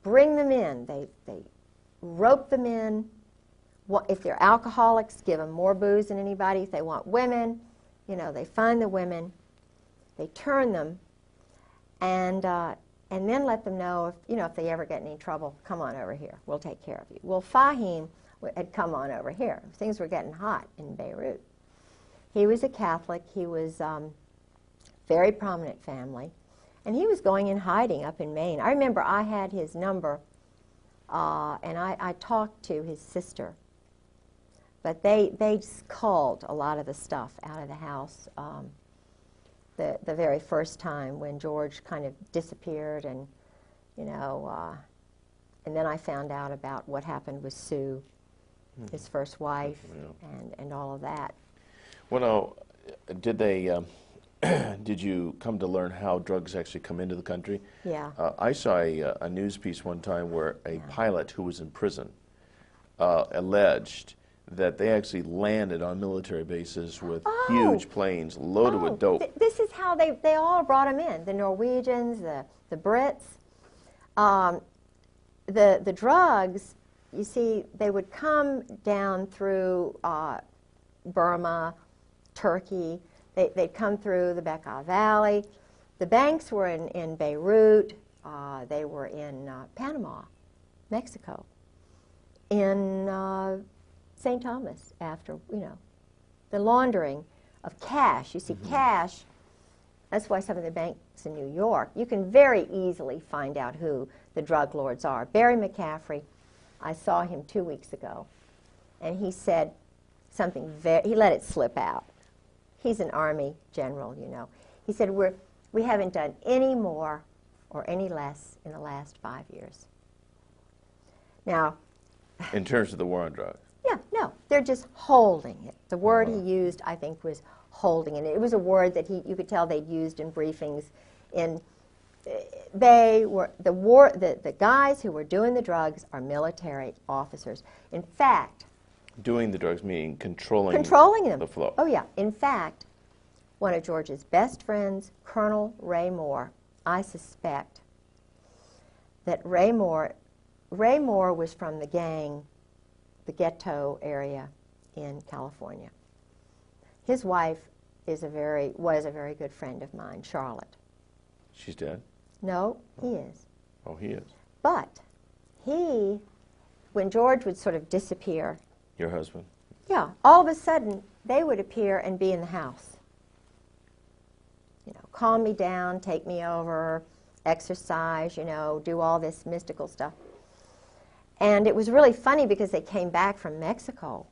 bring them in, they rope them in. If they're alcoholics, give them more booze than anybody. If they want women, they find the women, they turn them, and then let them know if they ever get in any trouble, come on over here, we'll take care of you. Well, Fahim had come on over here. Things were getting hot in Beirut. He was a Catholic. He was very prominent family, And he was going in hiding up in Maine. I remember I had his number, and I talked to his sister. But they culled a lot of the stuff out of the house the very first time when George kind of disappeared, and and then I found out about what happened with Sue, his first wife, and all of that. Well, now, did they? Did you come to learn how drugs actually come into the country? Yeah. I saw a news piece one time where a pilot who was in prison alleged that they actually landed on military bases with huge planes loaded with dope. This is how they all brought them in, the Norwegians, the Brits. The drugs, you see, they would come down through Burma, Turkey. They'd come through the Bekaa Valley. The banks were in Beirut. They were in Panama, Mexico, in St. Thomas, after, the laundering of cash. You see, cash, that's why some of the banks in New York, you can very easily find out who the drug lords are. Barry McCaffrey, I saw him 2 weeks ago, and he said something he let it slip out. He's an Army general, He said, we haven't done any more or any less in the last 5 years. Now, in terms of the war on drugs? Yeah, no, they're just holding it. The word he used, I think, was holding it. It was a word that you could tell they'd used in briefings. They were the guys who were doing the drugs are military officers. In fact, doing the drugs meaning controlling them. The flow. Oh yeah. In fact, one of George's best friends, Colonel Ray Moore, I suspect that Ray Moore was from the gang, the ghetto area in California. His wife was a very good friend of mine, Charlotte. She's dead? No, he is. Oh, he is. But when George would sort of disappear. Your husband? Yeah, all of a sudden they would appear and be in the house. Calm me down, take me over, exercise, do all this mystical stuff. And it was really funny because they came back from Mexico,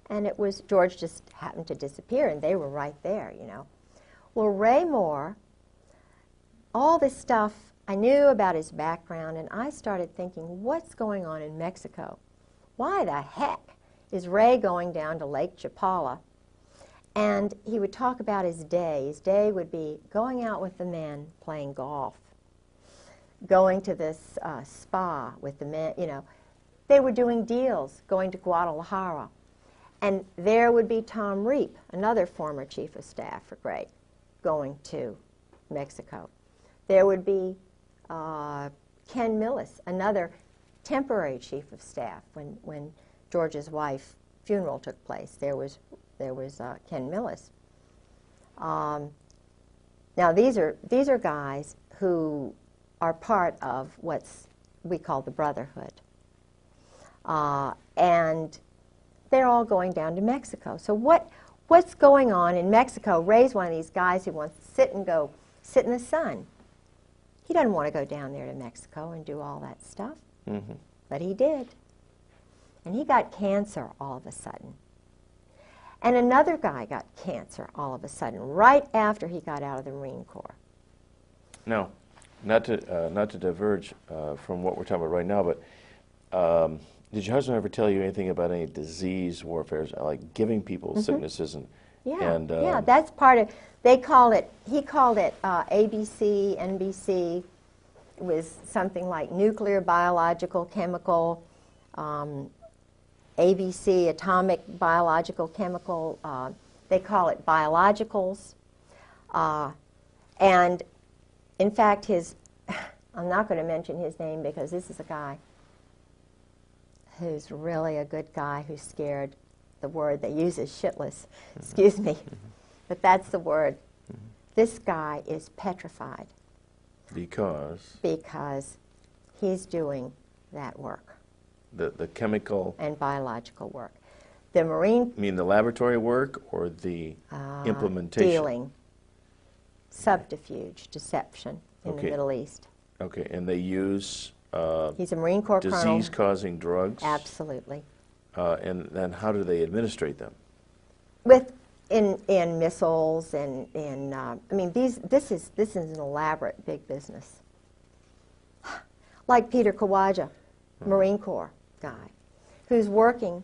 and George just happened to disappear, and they were right there, Well, Ray Moore, all this stuff, I knew about his background, and I started thinking, what's going on in Mexico? Why the heck is Ray going down to Lake Chapala? And he would talk about his day. His day would be going out with the men, playing golf, going to this spa with the men, They were doing deals, going to Guadalajara. And there would be Tom Reap, another former chief of staff for Gray, going to Mexico. There would be Ken Millis, another temporary chief of staff when George's wife's funeral took place. There was Ken Millis. Now these are guys who are part of what we call the Brotherhood. And they're all going down to Mexico. So what's going on in Mexico? Ray's one of these guys who wants to sit in the sun. He doesn't want to go down there to Mexico and do all that stuff. Mm-hmm. But he did. And he got cancer all of a sudden. And another guy got cancer all of a sudden, right after he got out of the Marine Corps. No. Not to diverge from what we're talking about right now, but did your husband ever tell you anything about any disease warfare, like giving people sicknesses and? Yeah, that's part of. He called it ABC, NBC. It was something like nuclear, biological, chemical, ABC, atomic, biological, chemical. They call it biologicals, and. In fact, I'm not going to mention his name because this is a guy who's really a good guy who's scared. The word they use is shitless. Excuse me. But that's the word. This guy is petrified. Because? Because he's doing that work. The chemical? And biological work. The Marine... You mean the laboratory work or the implementation? subterfuge, deception in the Middle East. Okay, and they use He's a Marine Corps colonel. disease-causing drugs? Absolutely. And then how do they administrate them? In missiles and I mean this is an elaborate big business. Like Peter Kawaja, Marine Corps guy, who's working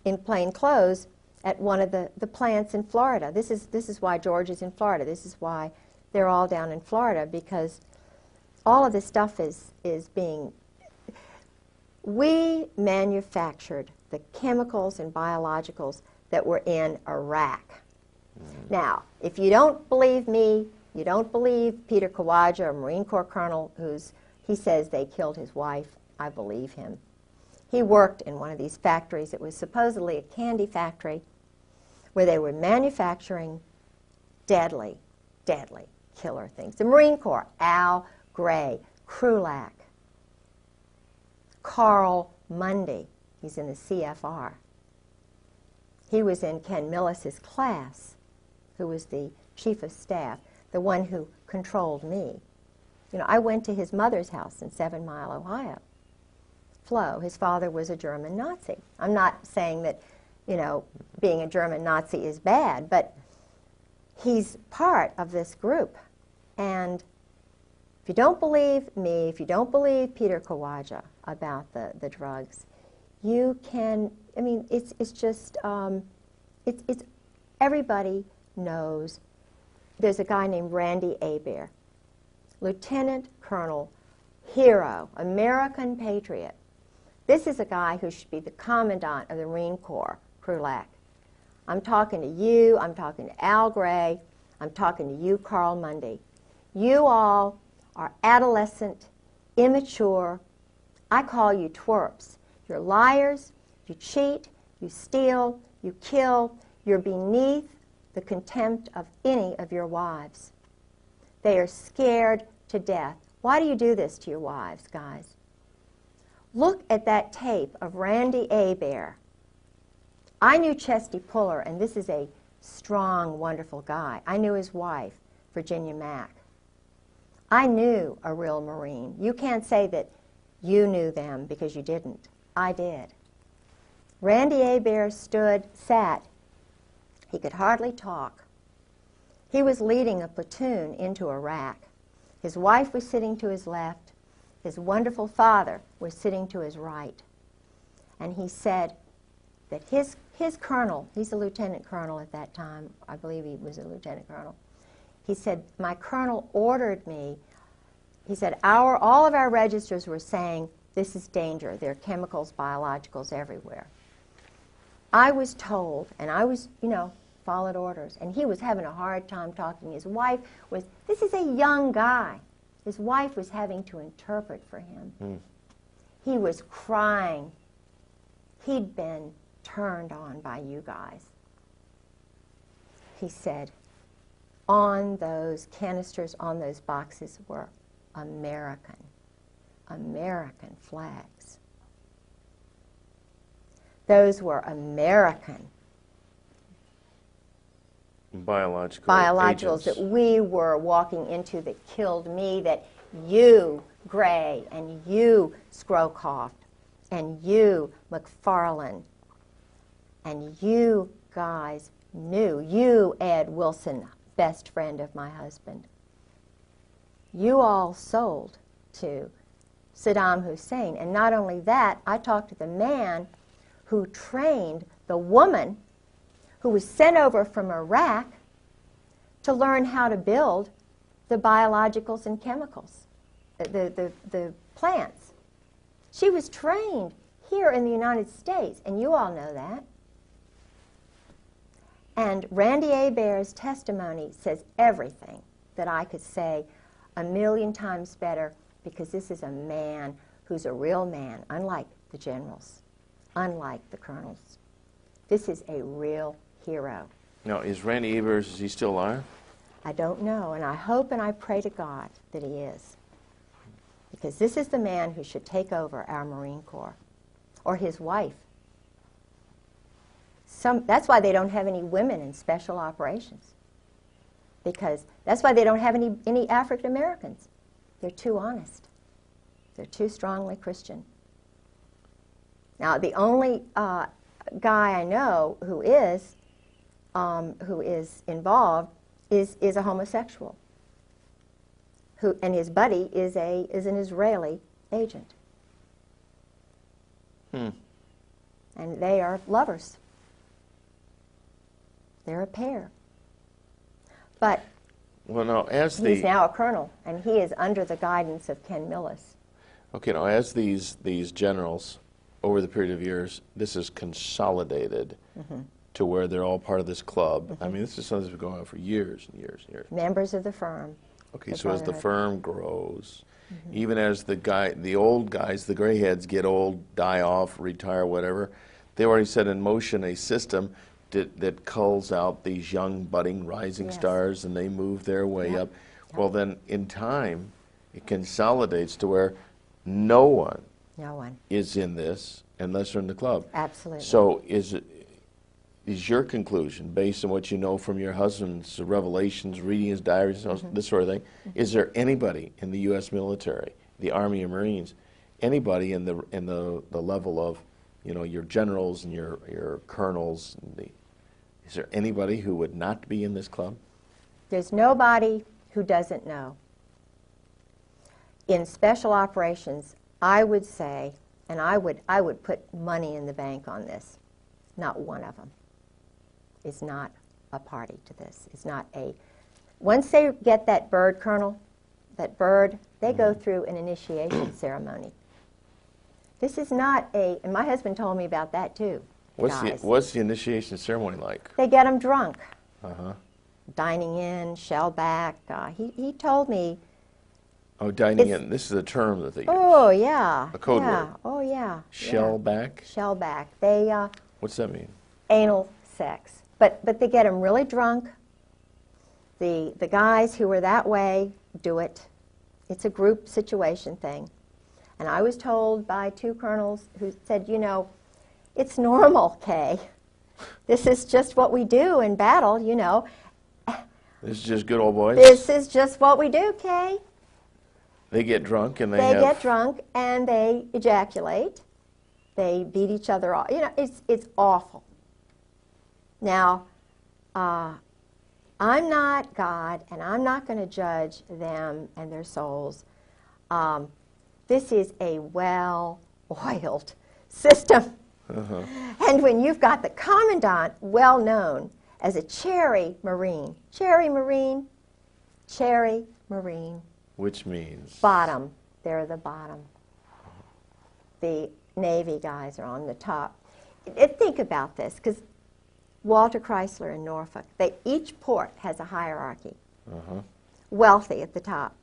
in plain clothes at one of the plants in Florida. This is why George is in Florida. This is why they're all down in Florida, because all of this stuff is being. We manufactured the chemicals and biologicals that were in Iraq. Now, if you don't believe me, you don't believe Peter Kawaja, a Marine Corps colonel, he says they killed his wife, I believe him. He worked in one of these factories. It was supposedly a candy factory where they were manufacturing deadly, deadly killer things. The Marine Corps, Al Gray, Krulak, Carl Mundy, he's in the CFR. He was in Ken Millis's class, who was the chief of staff, the one who controlled me. You know, I went to his mother's house in 7 Mile, Ohio. Flo, his father was a German Nazi. I'm not saying that, you know, being a German Nazi is bad, but he's part of this group. And if you don't believe me, if you don't believe Peter Kawaja about the drugs, you can, I mean, it's just, it's everybody knows. There's a guy named Randy Hebert, Lieutenant Colonel, hero, American patriot. This is a guy who should be the commandant of the Marine Corps, Krulak. I'm talking to you, I'm talking to Al Gray, I'm talking to you, Carl Mundy. You all are adolescent, immature. I call you twerps. You're liars, you cheat, you steal, you kill. You're beneath the contempt of any of your wives. They are scared to death. Why do you do this to your wives, guys? Look at that tape of Randy Hebert. I knew Chesty Puller, and this is a strong, wonderful guy. I knew his wife, Virginia Mack. I knew a real Marine. You can't say that you knew them because you didn't. I did. Randy Hebert sat. He could hardly talk. He was leading a platoon into Iraq. His wife was sitting to his left. His wonderful father was sitting to his right. And he said that his colonel, he's a lieutenant colonel at that time, I believe he was a lieutenant colonel, he said, my colonel ordered me, he said, all of our registers were saying, this is danger. There are chemicals, biologicals everywhere. I was told, and I was, you know, followed orders, and he was having a hard time talking. His wife was, this is a young guy. His wife was having to interpret for him. He was crying. He'd been turned on by you guys. He said, on those canisters, on those boxes were American flags. Those were American biologicals that we were walking into that killed me, that you, Gray, and you, Scrowcroft, and you, McFarlane, and you guys knew. You, Ed Wilson, best friend of my husband. You all sold to Saddam Hussein. And not only that, I talked to the man who trained the woman who was sent over from Iraq to learn how to build the biologicals and chemicals, the plants. She was trained here in the United States, and you all know that. And Randy Hebert's testimony says everything that I could say 1,000,000 times better, because this is a man who's a real man, unlike the generals, unlike the colonels. This is a real hero. Now, is Randy Hebert, is he still alive? I don't know, and I hope and I pray to God that he is. Because this is the man who should take over our Marine Corps, or his wife. That's why they don't have any women in special operations. because that's why they don't have any African Americans. They're too honest. They're too strongly Christian. Now, the only guy I know who is involved is a homosexual, and his buddy is an Israeli agent. And they are lovers. They're a pair. But well, now, he's now a colonel, and he is under the guidance of Ken Millis. Okay, now as these generals, over the period of years, this is consolidated to where they're all part of this club. I mean, this is something that's been going on for years and years and years. Members of the firm. Okay, so as the firm grows, even as the old guys, the gray heads get old, die off, retire, whatever, they already set in motion a system that culls out these young, budding, rising stars, and they move their way up. Well, then, in time, it consolidates to where no one is in this unless they're in the club. Absolutely. So is your conclusion, based on what you know from your husband's revelations, reading his diaries, this sort of thing, is there anybody in the U.S. military, the Army and Marines, anybody in the level of, you know, your generals and your colonels, is there anybody who would not be in this club? There's nobody who doesn't know. In special operations, I would say, and I would put money in the bank on this, not one of them is not a party to this. Is not a. Once they get that bird, Colonel, that bird, they go through an initiation ceremony. This is not a, and my husband told me about that too. What's the initiation ceremony like? They get them drunk. Dining in, shell back. He told me. Oh, dining in. This is a term that they use. Oh, yeah. A code word. Oh, yeah. Shell back? Shell back. They, what's that mean? Anal sex. But they get them really drunk. The guys who are that way do it. It's a group situation thing. And I was told by two colonels who said, you know, it's normal, Kay. This is just what we do in battle, you know. This is just good old boys? This is just what we do, Kay. They get drunk and they get drunk and they ejaculate. They beat each other off. You know, it's awful. Now, I'm not God, and I'm not going to judge them and their souls. This is a well-oiled system. And when you've got the commandant well-known as a cherry Marine, which means? Bottom. They're the bottom. The Navy guys are on the top. Think about this, because Walter Chrysler in Norfolk, each port has a hierarchy. Wealthy at the top.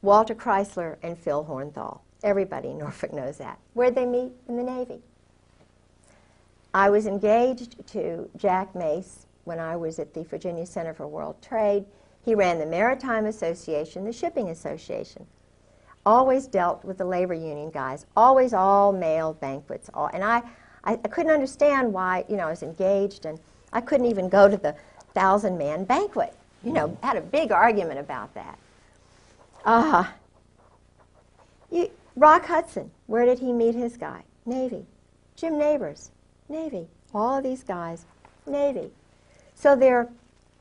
Walter Chrysler and Phil Hornthal. Everybody in Norfolk knows that. Where'd they meet? In the Navy. I was engaged to Jack Mace when I was at the Virginia Center for World Trade. He ran the Maritime Association, the Shipping Association. Always dealt with the labor union guys. Always all male banquets. And I couldn't understand why, you know, I was engaged and I couldn't even go to the 1,000-man banquet. You know, had a big argument about that. Rock Hudson, where did he meet his guy? Navy. Jim Neighbors, Navy. All of these guys, Navy. So they're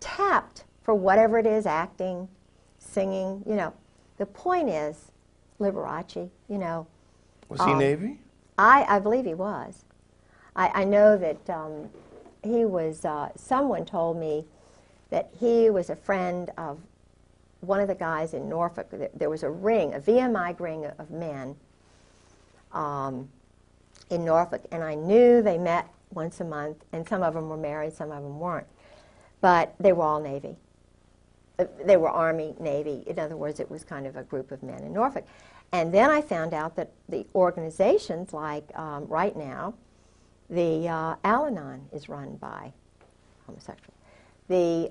tapped for whatever it is, acting, singing, you know. The point is, Liberace, you know. Was he Navy? I believe he was. I know that he was, someone told me that he was a friend of one of the guys in Norfolk. There was a ring, a VMI ring of men in Norfolk, and I knew they met once a month, and some of them were married, some of them weren't. But they were all Navy. They were Army, Navy. In other words, it was kind of a group of men in Norfolk. And then I found out that the organizations, like right now, the Al-Anon is run by homosexuals. The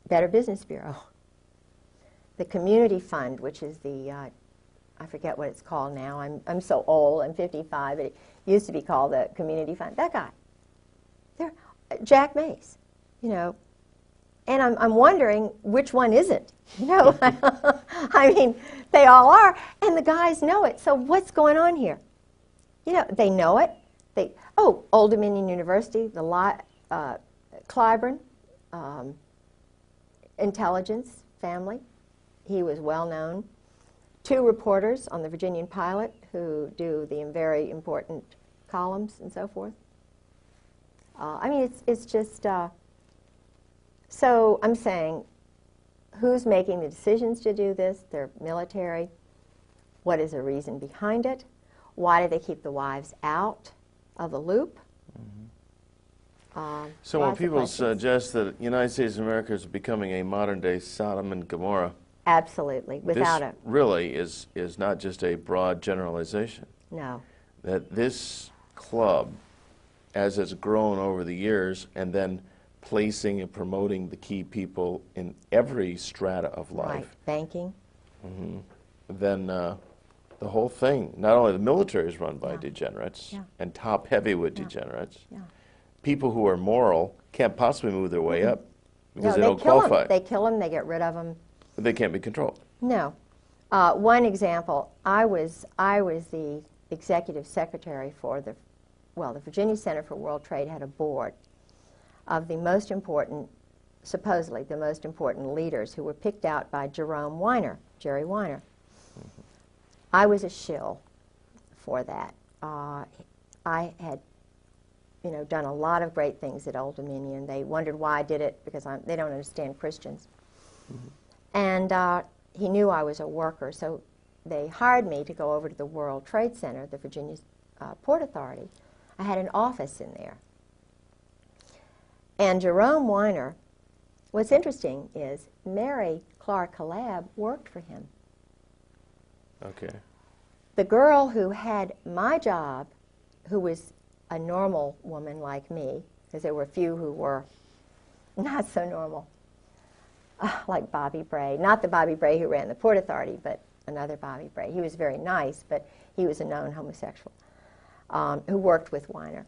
Better Business Bureau. The Community Fund, which is the, I forget what it's called now. I'm so old, I'm 55, but it used to be called the Community Fund. That guy. Jack Mace. you know, and I'm wondering which one isn't. You know, I mean, they all are, and the guys know it. So what's going on here? You know, they know it. Old Dominion University, the Clyburn, intelligence family. He was well known. 2 reporters on the Virginian Pilot who do the very important columns and so forth. I mean, it's just, so I'm saying, who's making the decisions to do this? They're military. What is the reason behind it? Why do they keep the wives out of the loop? So when people suggest that the United States of America is becoming a modern-day Sodom and Gomorrah, absolutely, without this really is not just a broad generalization. No. That this club, as it's grown over the years, and then placing and promoting the key people in every strata of life. Right, banking. Then the whole thing, not only the military is run by degenerates and top heavyweight degenerates. People who are moral can't possibly move their way up because they don't qualify. They kill them, they get rid of them. But they can't be controlled. No. One example, I was the executive secretary for the Virginia Center for World Trade had a board of the most important, supposedly the most important leaders who were picked out by Jerome Weiner, Jerry Weiner. I was a shill for that. I had, you know, done a lot of great things at Old Dominion. They wondered why I did it because they don't understand Christians. And he knew I was a worker, so they hired me to go over to the World Trade Center, the Virginia Port Authority. I had an office in there. And Jerome Weiner, what's interesting is Mary Clark Collab worked for him. Okay. The girl who had my job, who was a normal woman like me, because there were a few who were not so normal, like Bobby Bray. Not the Bobby Bray who ran the Port Authority, but another Bobby Bray. He was very nice, but he was a known homosexual who worked with Weiner.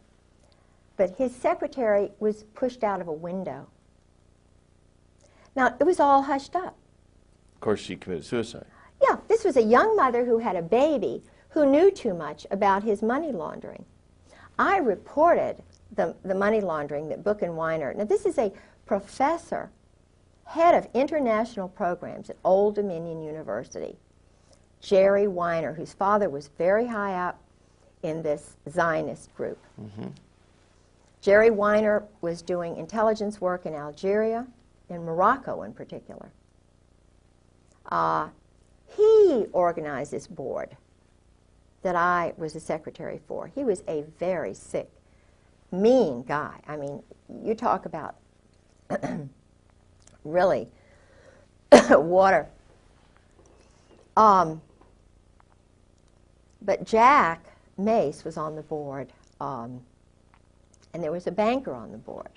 But his secretary was pushed out of a window. Now, it was all hushed up. Of course, she committed suicide. Yeah, this was a young mother who had a baby who knew too much about his money laundering. I reported the money laundering that Book and Weiner. Now, this is a professor, head of international programs at Old Dominion University, Jerry Weiner, whose father was very high up in this Zionist group. Jerry Weiner was doing intelligence work in Algeria, in Morocco in particular. He organized this board that I was the secretary for. He was a very sick, mean guy. I mean, you talk about really water. But Jack Mace was on the board, and there was a banker on the board.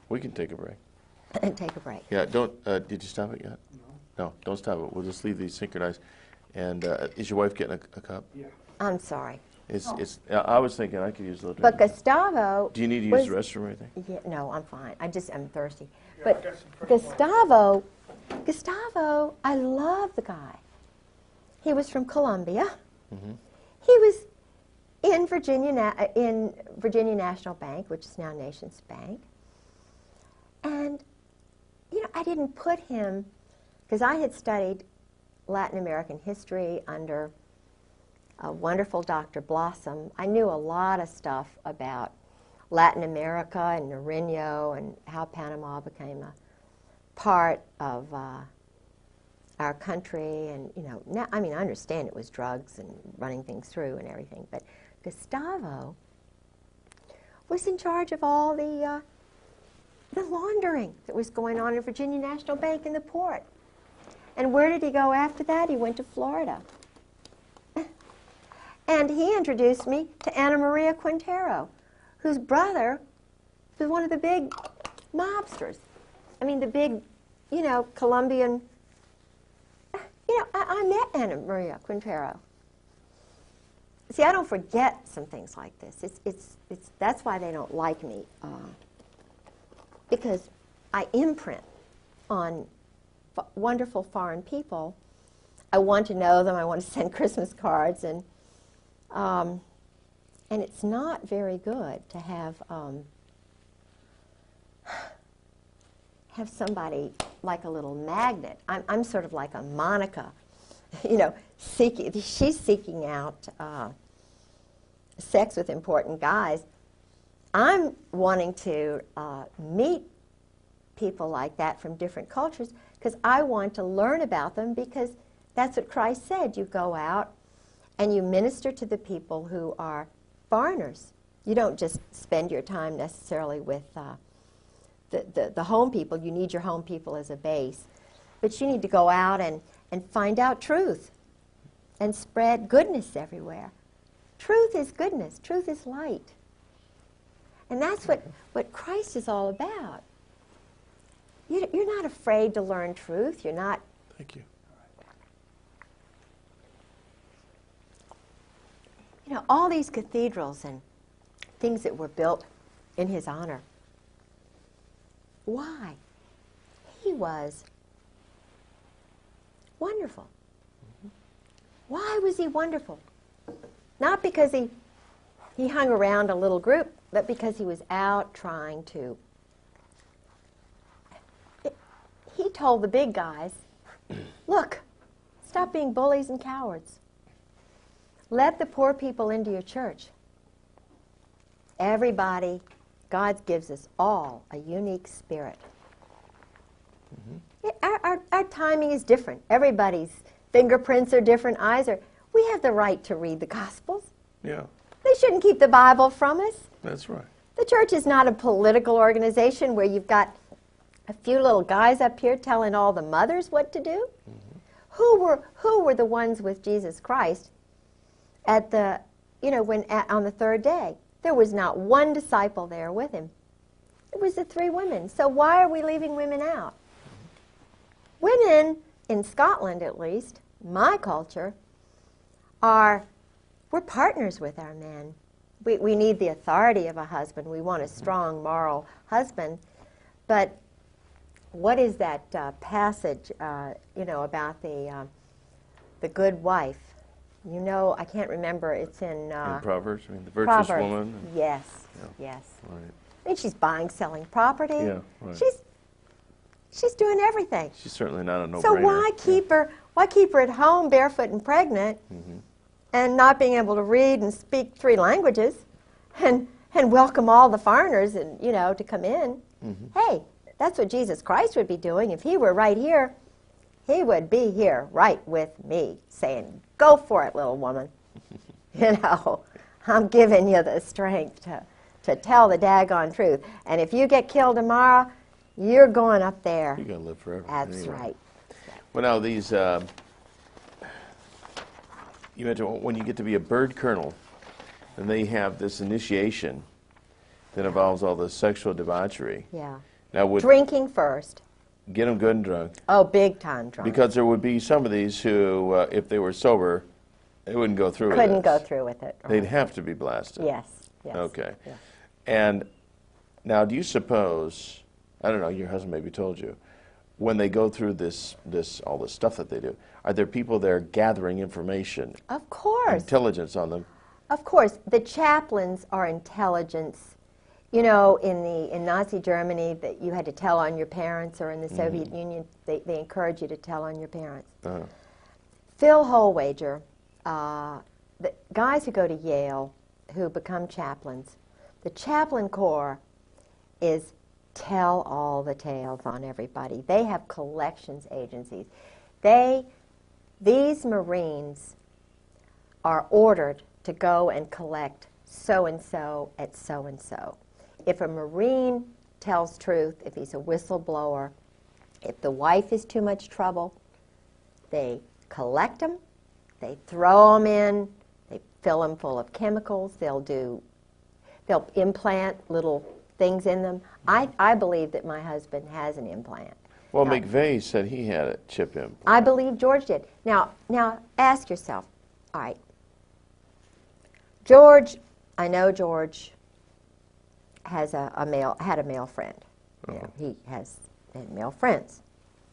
We can take a break. And take a break. Yeah, don't, did you stop it yet? No, don't stop it. We'll just leave these synchronized. And is your wife getting a cup? Yeah. I'm sorry. I was thinking I could use a little But drink. Gustavo... Do you need to use the restroom or anything? Yeah, no, I'm fine. I'm thirsty. But Gustavo, I love the guy. He was from Columbia. He was in Virginia National Bank, which is now Nations Bank. And, you know, I didn't put him, because I had studied Latin American history under a wonderful Dr. Blossom. I knew a lot of stuff about Latin America and Nariño and how Panama became a part of our country. And, you know, now, I mean, I understand it was drugs and running things through and everything, but Gustavo was in charge of all the laundering that was going on in Virginia National Bank in the port. And where did he go after that? He went to Florida. And he introduced me to Ana Maria Quintero, whose brother was one of the big mobsters. I mean, the big, you know, Colombian. You know, I met Ana Maria Quintero. See, I don't forget some things like this. That's why they don't like me, because I imprint on wonderful foreign people. I want to know them. I want to send Christmas cards, and it's not very good to have somebody like a little magnet. I'm sort of like a Monica, you know, she's seeking out sex with important guys. I'm wanting to meet people like that from different cultures because I want to learn about them, because that's what Christ said. You go out and you minister to the people who are foreigners. You don't just spend your time necessarily with the home people. You need your home people as a base. But you need to go out and find out truth and spread goodness everywhere. Truth is goodness. Truth is light. And that's what Christ is all about. You're not afraid to learn truth. You're not. Thank you. You know, all these cathedrals and things that were built in his honor. Why? He was wonderful. Why was he wonderful? Not because he hung around a little group, but because he was out trying to. He told the big guys, look, stop being bullies and cowards. Let the poor people into your church. Everybody, God gives us all a unique spirit. Our timing is different. Everybody's fingerprints are different, eyes are. We have the right to read the Gospels. Yeah. They shouldn't keep the Bible from us. That's right. The church is not a political organization where you've got a few little guys up here telling all the mothers what to do. Who were the ones with Jesus Christ at the, you know, on the third day? There was not one disciple there with him. It was the three women. So why are we leaving women out? Women, in Scotland at least, my culture, we're partners with our men. We need the authority of a husband. We want a strong moral husband. But what is that passage, you know, about the good wife? You know, I can't remember. It's in Proverbs. I mean, the virtuous Proverbs. woman. Yes, Yeah. yes. Right. I mean, she's buying, selling property. Yeah, right. She's doing everything. She's certainly not a no-brainer. So why keep her? Why keep her at home, barefoot and pregnant, and not being able to read and speak 3 languages, and welcome all the foreigners and, you know, to come in? Hey, that's what Jesus Christ would be doing if he were right here. He would be here right with me, saying, "Go for it, little woman." You know, I'm giving you the strength to tell the daggone truth. And if you get killed tomorrow, you're going up there. You're going to live forever. That's anyway. right. Well, now these, you mentioned when you get to be a bird colonel, and they have this initiation that involves all the sexual debauchery. Yeah. Now, would Drinking first. get them good and drunk. Oh, big time drunk. Because there would be some of these who, if they were sober, they wouldn't go through with it. Couldn't go through with it. They'd have to be blasted. Yes. Yes. Okay. Yeah. And now, do you suppose, I don't know, your husband maybe told you, when they go through all this stuff that they do, are there people there gathering information, Of course. intelligence on them? Of course. The chaplains are intelligence. You know, in Nazi Germany, that you had to tell on your parents, or in the Soviet Union, they encourage you to tell on your parents. Phil Holwager, the guys who go to Yale, who become chaplains, the chaplain corps is tell all the tales on everybody. They have collections agencies. These Marines are ordered to go and collect so-and-so at so-and-so. If a Marine tells truth, if he's a whistleblower, if the wife is too much trouble, they collect them, they throw them in, they fill them full of chemicals, they'll implant little things in them. I believe that my husband has an implant. Well, Now, McVeigh said he had a chip implant. I believe George did. Now ask yourself, all right, George, I know George had a male friend. You know, he had male friends.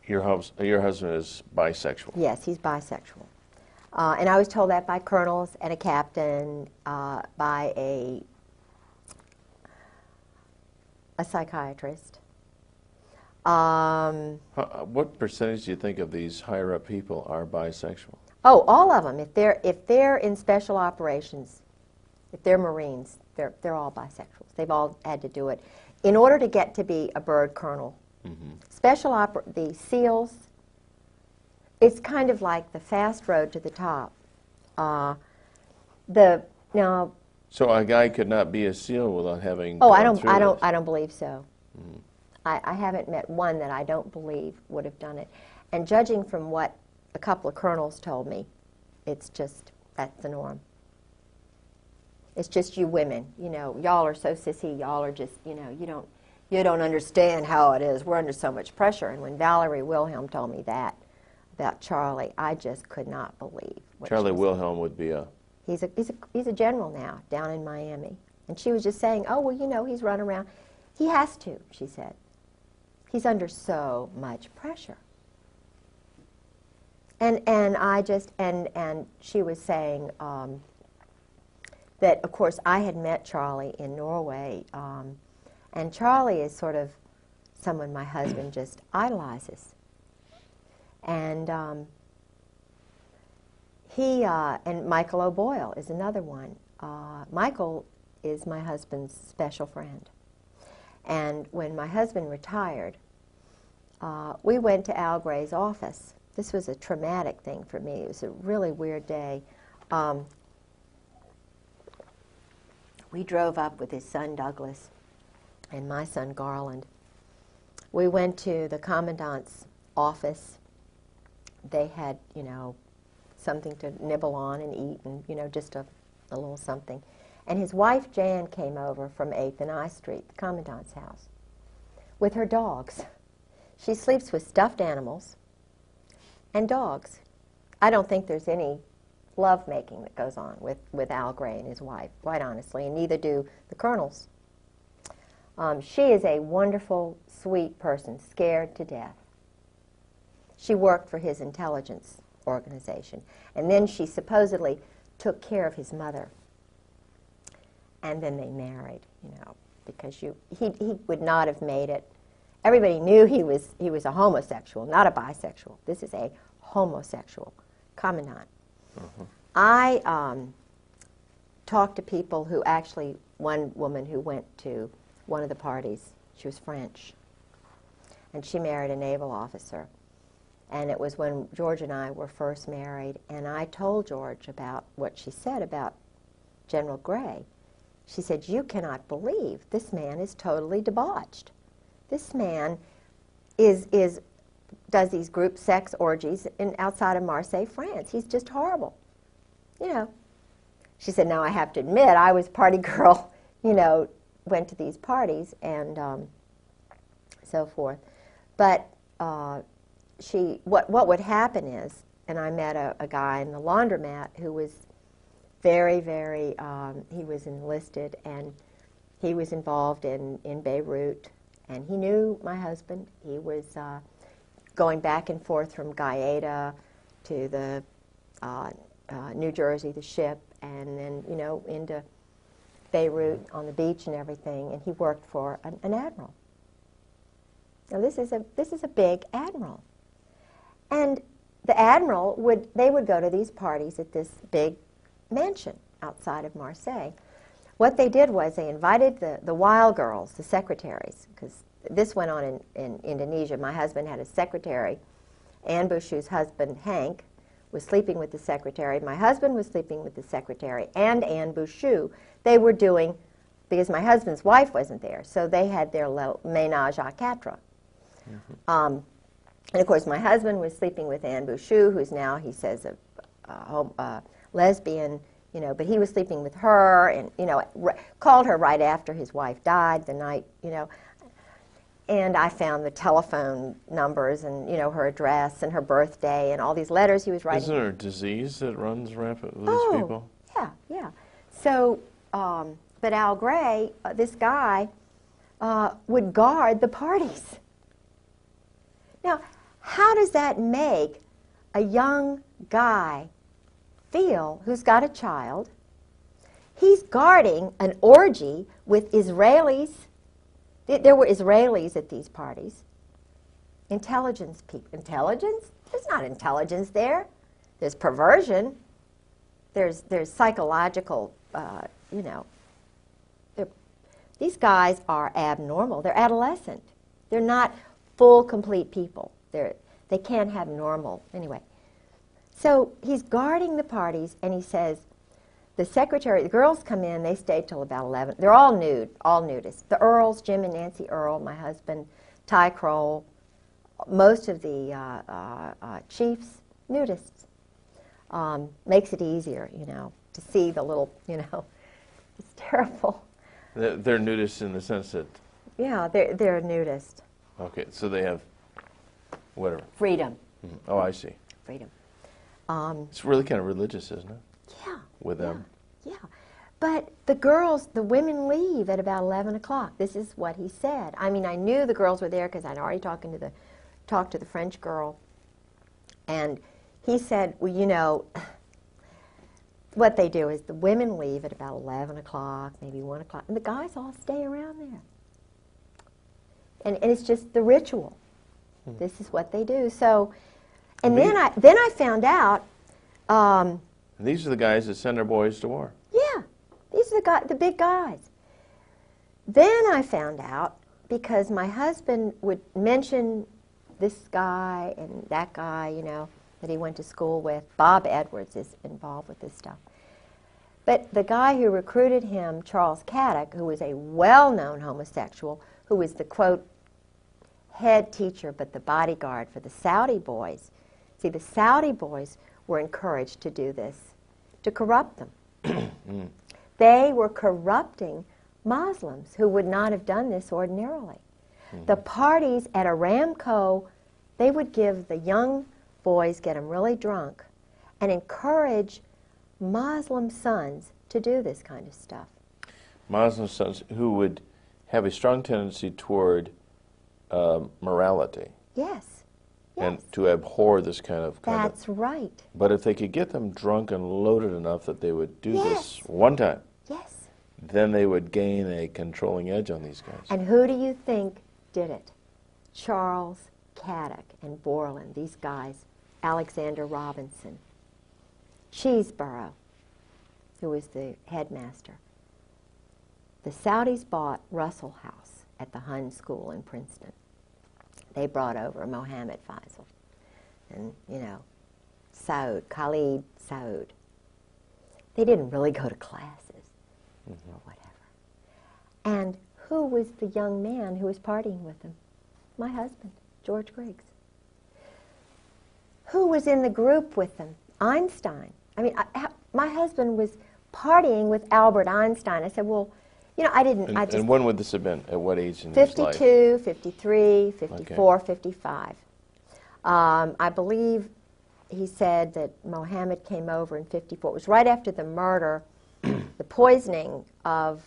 Your husband is bisexual. Yes, he's bisexual. And I was told that by colonels and a captain, by a psychiatrist. What percentage do you think of these higher up people are bisexual? Oh, all of them. If they're in special operations, if they're Marines, they're all bisexuals. They've all had to do it in order to get to be a bird colonel. The SEALs, it's kind of like the fast road to the top. So a guy could not be a SEAL without having. Oh, I don't believe so. I haven't met one that I don't believe would have done it. And judging from what a couple of colonels told me, it's just, that's the norm. It's just you women, you know, y'all are so sissy, y'all are just, you know, you don't understand how it is. We're under so much pressure. And when Valerie Wilhelm told me that about Charlie, I just could not believe what Charlie Wilhelm would be a... He's a general now down in Miami. And she was just saying, oh, well, you know, he's run around. He has to, she said. He's under so much pressure. And she was saying that, of course, I had met Charlie in Norway, and Charlie is sort of someone my husband just idolizes. And and Michael O'Boyle is another one. Michael is my husband's special friend. And when my husband retired, we went to Al Gray's office. This was a traumatic thing for me. It was a really weird day. We drove up with his son Douglas and my son Garland. We went to the commandant's office. They had, you know, something to nibble on and eat, and, you know, just a little something. And his wife Jan came over from 8th and I Street, the commandant's house, with her dogs. She sleeps with stuffed animals and dogs. I don't think there's any love-making that goes on with Al Gray and his wife, quite honestly, and neither do the colonels. She is a wonderful, sweet person, scared to death. She worked for his intelligence organization, and then she supposedly took care of his mother. And then they married, you know, because he would not have made it. Everybody knew he was a homosexual, not a bisexual. This is a homosexual commandant. I talked to people who actually, one woman who went to one of the parties, she was French, and she married a naval officer. And it was when George and I were first married, and I told George about what she said about General Gray. She said, you cannot believe this man is totally debauched. This man does these group sex orgies outside of Marseille, France. He's just horrible. You know. She said, now I have to admit, I was party girl, you know, went to these parties and so forth. But what would happen is, and I met a guy in the laundromat who was very, very, he was enlisted, and he was involved in Beirut, and he knew my husband. He was going back and forth from Gaeta to the New Jersey, the ship, and then, you know, into Beirut on the beach and everything, and he worked for an admiral. Now this is a big admiral. And the admiral would go to these parties at this big mansion outside of Marseille. What they did was they invited the wild girls, the secretaries, because this went on in Indonesia. My husband had a secretary. Anne Bouchou's husband, Hank, was sleeping with the secretary. My husband was sleeping with the secretary and Anne Bouchou. They were doing, because my husband's wife wasn't there, so they had their little ménage à quatre. And of course, my husband was sleeping with Anne Bouchou, who's now, he says, a lesbian, you know, but he was sleeping with her, and, you know, called her right after his wife died, the night, you know. And I found the telephone numbers and, you know, her address and her birthday and all these letters he was writing. Isn't there a disease that runs rampant with these people? Yeah, yeah. So, but Al Gray, this guy, would guard the parties. Now, how does that make a young guy feel who's got a child? He's guarding an orgy with Israelis. There were Israelis at these parties. Intelligence people. Intelligence? There's not intelligence there. There's perversion. There's psychological, you know. These guys are abnormal. They're adolescent. They're not full, complete people. They can't have normal. Anyway. So he's guarding the parties, and he says, the secretary, the girls come in, they stay till about 11. They're all nude, all nudists. The Earls, Jim and Nancy Earl, my husband, Ty Kroll, most of the chiefs, nudists. Makes it easier, you know, to see the little, you know, it's terrible. They're nudists in the sense that... Yeah, they're a nudist. Okay, so they have whatever. Freedom. Mm-hmm. Oh, I see. Freedom. It's really kind of religious, isn't it? Yeah. With them. Yeah. But the girls, the women leave at about 11 o'clock. This is what he said. I mean, I knew the girls were there because I'd already talked to the French girl. And he said, well, you know, what they do is the women leave at about 11 o'clock, maybe 1 o'clock, and the guys all stay around there. And it's just the ritual. This is what they do. So, and then I found out. These are the guys that send their boys to war. Yeah, these are the big guys. Then I found out, because my husband would mention this guy and that guy, you know, that he went to school with. Bob Edwards is involved with this stuff. But the guy who recruited him, Charles Caddick, who was a well-known homosexual, who was the, quote, head teacher but the bodyguard for the Saudi boys. See, the Saudi boys were encouraged to do this, to corrupt them. They were corrupting Muslims who would not have done this ordinarily. The parties at Aramco, they would give the young boys, get them really drunk, and encourage Muslim sons to do this kind of stuff. Muslim sons who would have a strong tendency toward morality. Yes. And to abhor this kind of conduct. That's right. But if they could get them drunk and loaded enough that they would do this one time, then they would gain a controlling edge on these guys. And who do you think did it? Charles Caddick and Borland, these guys, Alexander Robinson, Cheeseborough, who was the headmaster. The Saudis bought Russell House at the Hun School in Princeton. They brought over Mohammed Faisal and, you know, Saud, Khalid Saud. They didn't really go to classes or whatever. And who was the young man who was partying with them? My husband, George Griggs. Who was in the group with them? Einstein. I mean, my husband was partying with Albert Einstein. I said, well, you know, And when would this have been? At what age in his life? 52, 53, 54, 55. I believe he said that Mohammed came over in 54. It was right after the murder, the poisoning of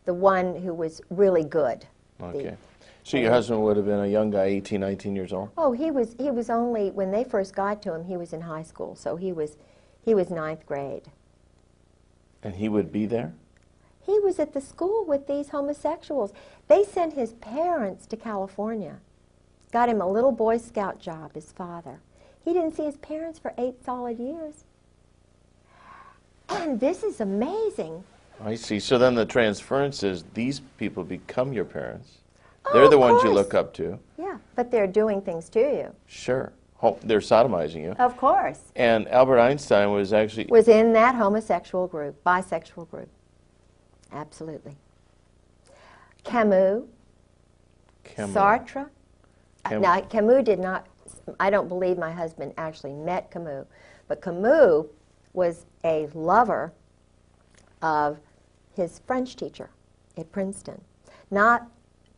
the one who was really good. Okay. So your husband would have been a young guy, 18, 19 years old? Oh, he was only, when they first got to him, he was in high school. So he was ninth grade. And he would be there? He was at the school with these homosexuals. They sent his parents to California. Got him a little Boy Scout job, his father. He didn't see his parents for 8 solid years. And this is amazing. I see. So then the transference is these people become your parents. They're the ones you look up to. Yeah, but they're doing things to you. Sure. They're sodomizing you. Of course. And Albert Einstein was actually... Was in that homosexual group, bisexual group. Absolutely. Camus. Sartre. Now, Camus did not, I don't believe my husband actually met Camus, but Camus was a lover of his French teacher at Princeton. Not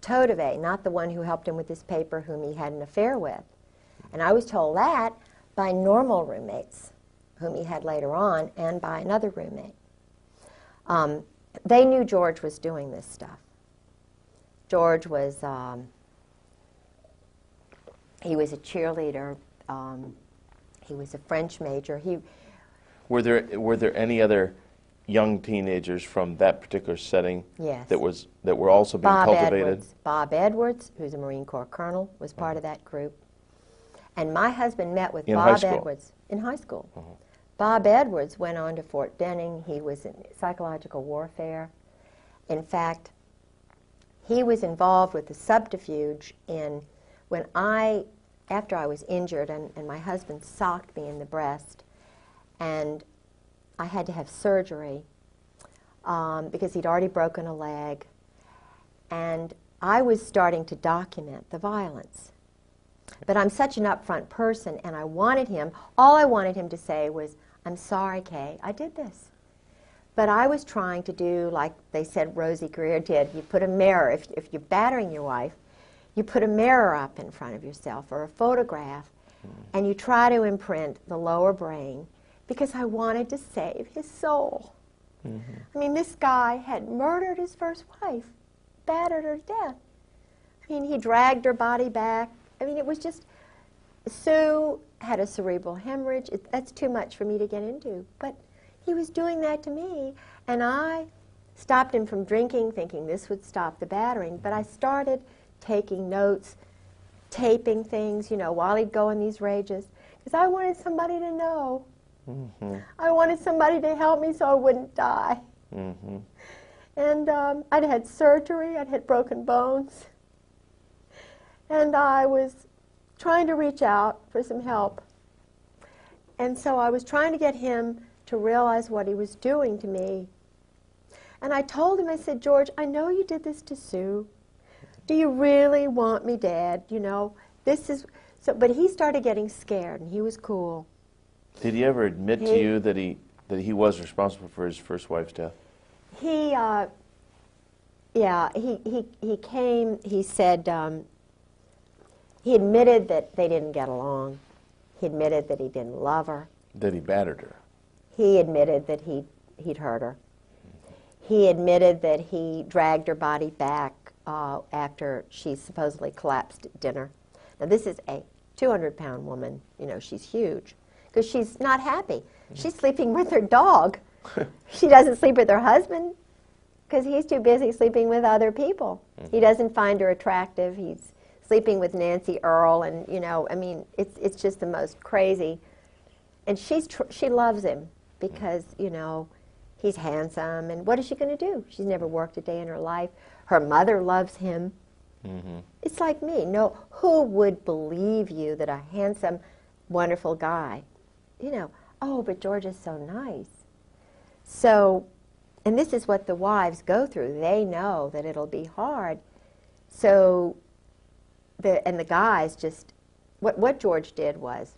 Todeve, not the one who helped him with his paper whom he had an affair with. And I was told that by normal roommates, whom he had later on, and by another roommate. They knew George was doing this stuff. George was, he was a cheerleader. He was a French major. Were there any other young teenagers from that particular setting Yes. that were also being cultivated? Bob Edwards, who's a Marine Corps colonel, was part of that group. And my husband met with Bob Edwards in high school. Bob Edwards went on to Fort Benning. He was in psychological warfare. In fact, he was involved with the subterfuge in after I was injured and my husband socked me in the breast, and I had to have surgery because he'd already broken a leg, and I was starting to document the violence. But I'm such an upfront person, and all I wanted him to say was, "I'm sorry, Kay, I did this." But I was trying to do like they said Rosie Greer did. You put a mirror, if you're battering your wife, you put a mirror up in front of yourself or a photograph, and you try to imprint the lower brain, because I wanted to save his soul. I mean, this guy had murdered his first wife, battered her to death. I mean, he dragged her body back. I mean, it was just, Sue had a cerebral hemorrhage. That's too much for me to get into. But he was doing that to me, and I stopped him from drinking, thinking this would stop the battering. But I started taking notes, taping things, you know, while he'd go in these rages, because I wanted somebody to know. I wanted somebody to help me so I wouldn't die. And I'd had surgery, I'd had broken bones, and I was trying to reach out for some help. And so I was trying to get him to realize what he was doing to me. And I told him, I said, "George, I know you did this to Sue. Do you really want me dead? You know, this is..." So, but he started getting scared, and he was cool. Did he ever admit to you that he was responsible for his first wife's death? He came, he said, he admitted that they didn't get along. He admitted that he didn't love her. That he battered her. He admitted that he'd hurt her. He admitted that he dragged her body back after she supposedly collapsed at dinner. Now, this is a 200-pound woman. You know, she's huge, because she's not happy. She's sleeping with her dog. She doesn't sleep with her husband because he's too busy sleeping with other people. He doesn't find her attractive. He's sleeping with Nancy Earl, and, you know, I mean, it's just the most crazy. And she loves him because, you know, he's handsome, and what is she going to do? She's never worked a day in her life. Her mother loves him. It's like me. No, who would believe you that a handsome, wonderful guy, you know, oh, but George is so nice. So, and this is what the wives go through. They know that it'll be hard. So, the guys just, what George did was,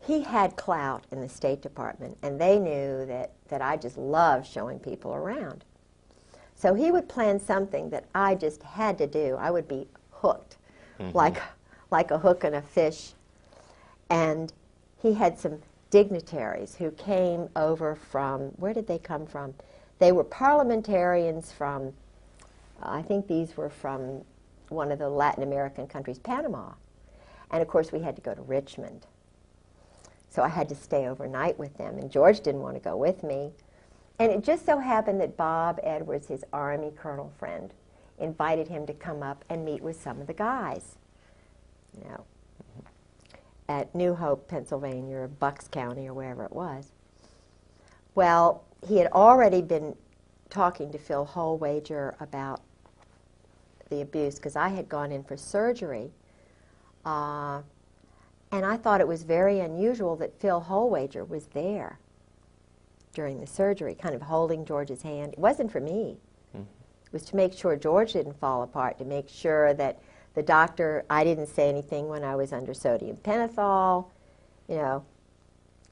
he had clout in the State Department, and they knew that I just loved showing people around. So he would plan something that I just had to do. I would be hooked, like a hook in a fish. And he had some dignitaries who came over from, where did they come from? They were parliamentarians from, I think these were from one of the Latin American countries, Panama. And of course we had to go to Richmond. So I had to stay overnight with them, and George didn't want to go with me. And it just so happened that Bob Edwards, his Army colonel friend, invited him to come up and meet with some of the guys, you know, at New Hope, Pennsylvania, or Bucks County, or wherever it was. Well, he had already been talking to Phil Holwager about the abuse, because I had gone in for surgery, and I thought it was very unusual that Phil Holwager was there during the surgery, kind of holding George's hand. It wasn't for me. It was to make sure George didn't fall apart, to make sure that the doctor, I didn't say anything when I was under sodium pentothal, you know,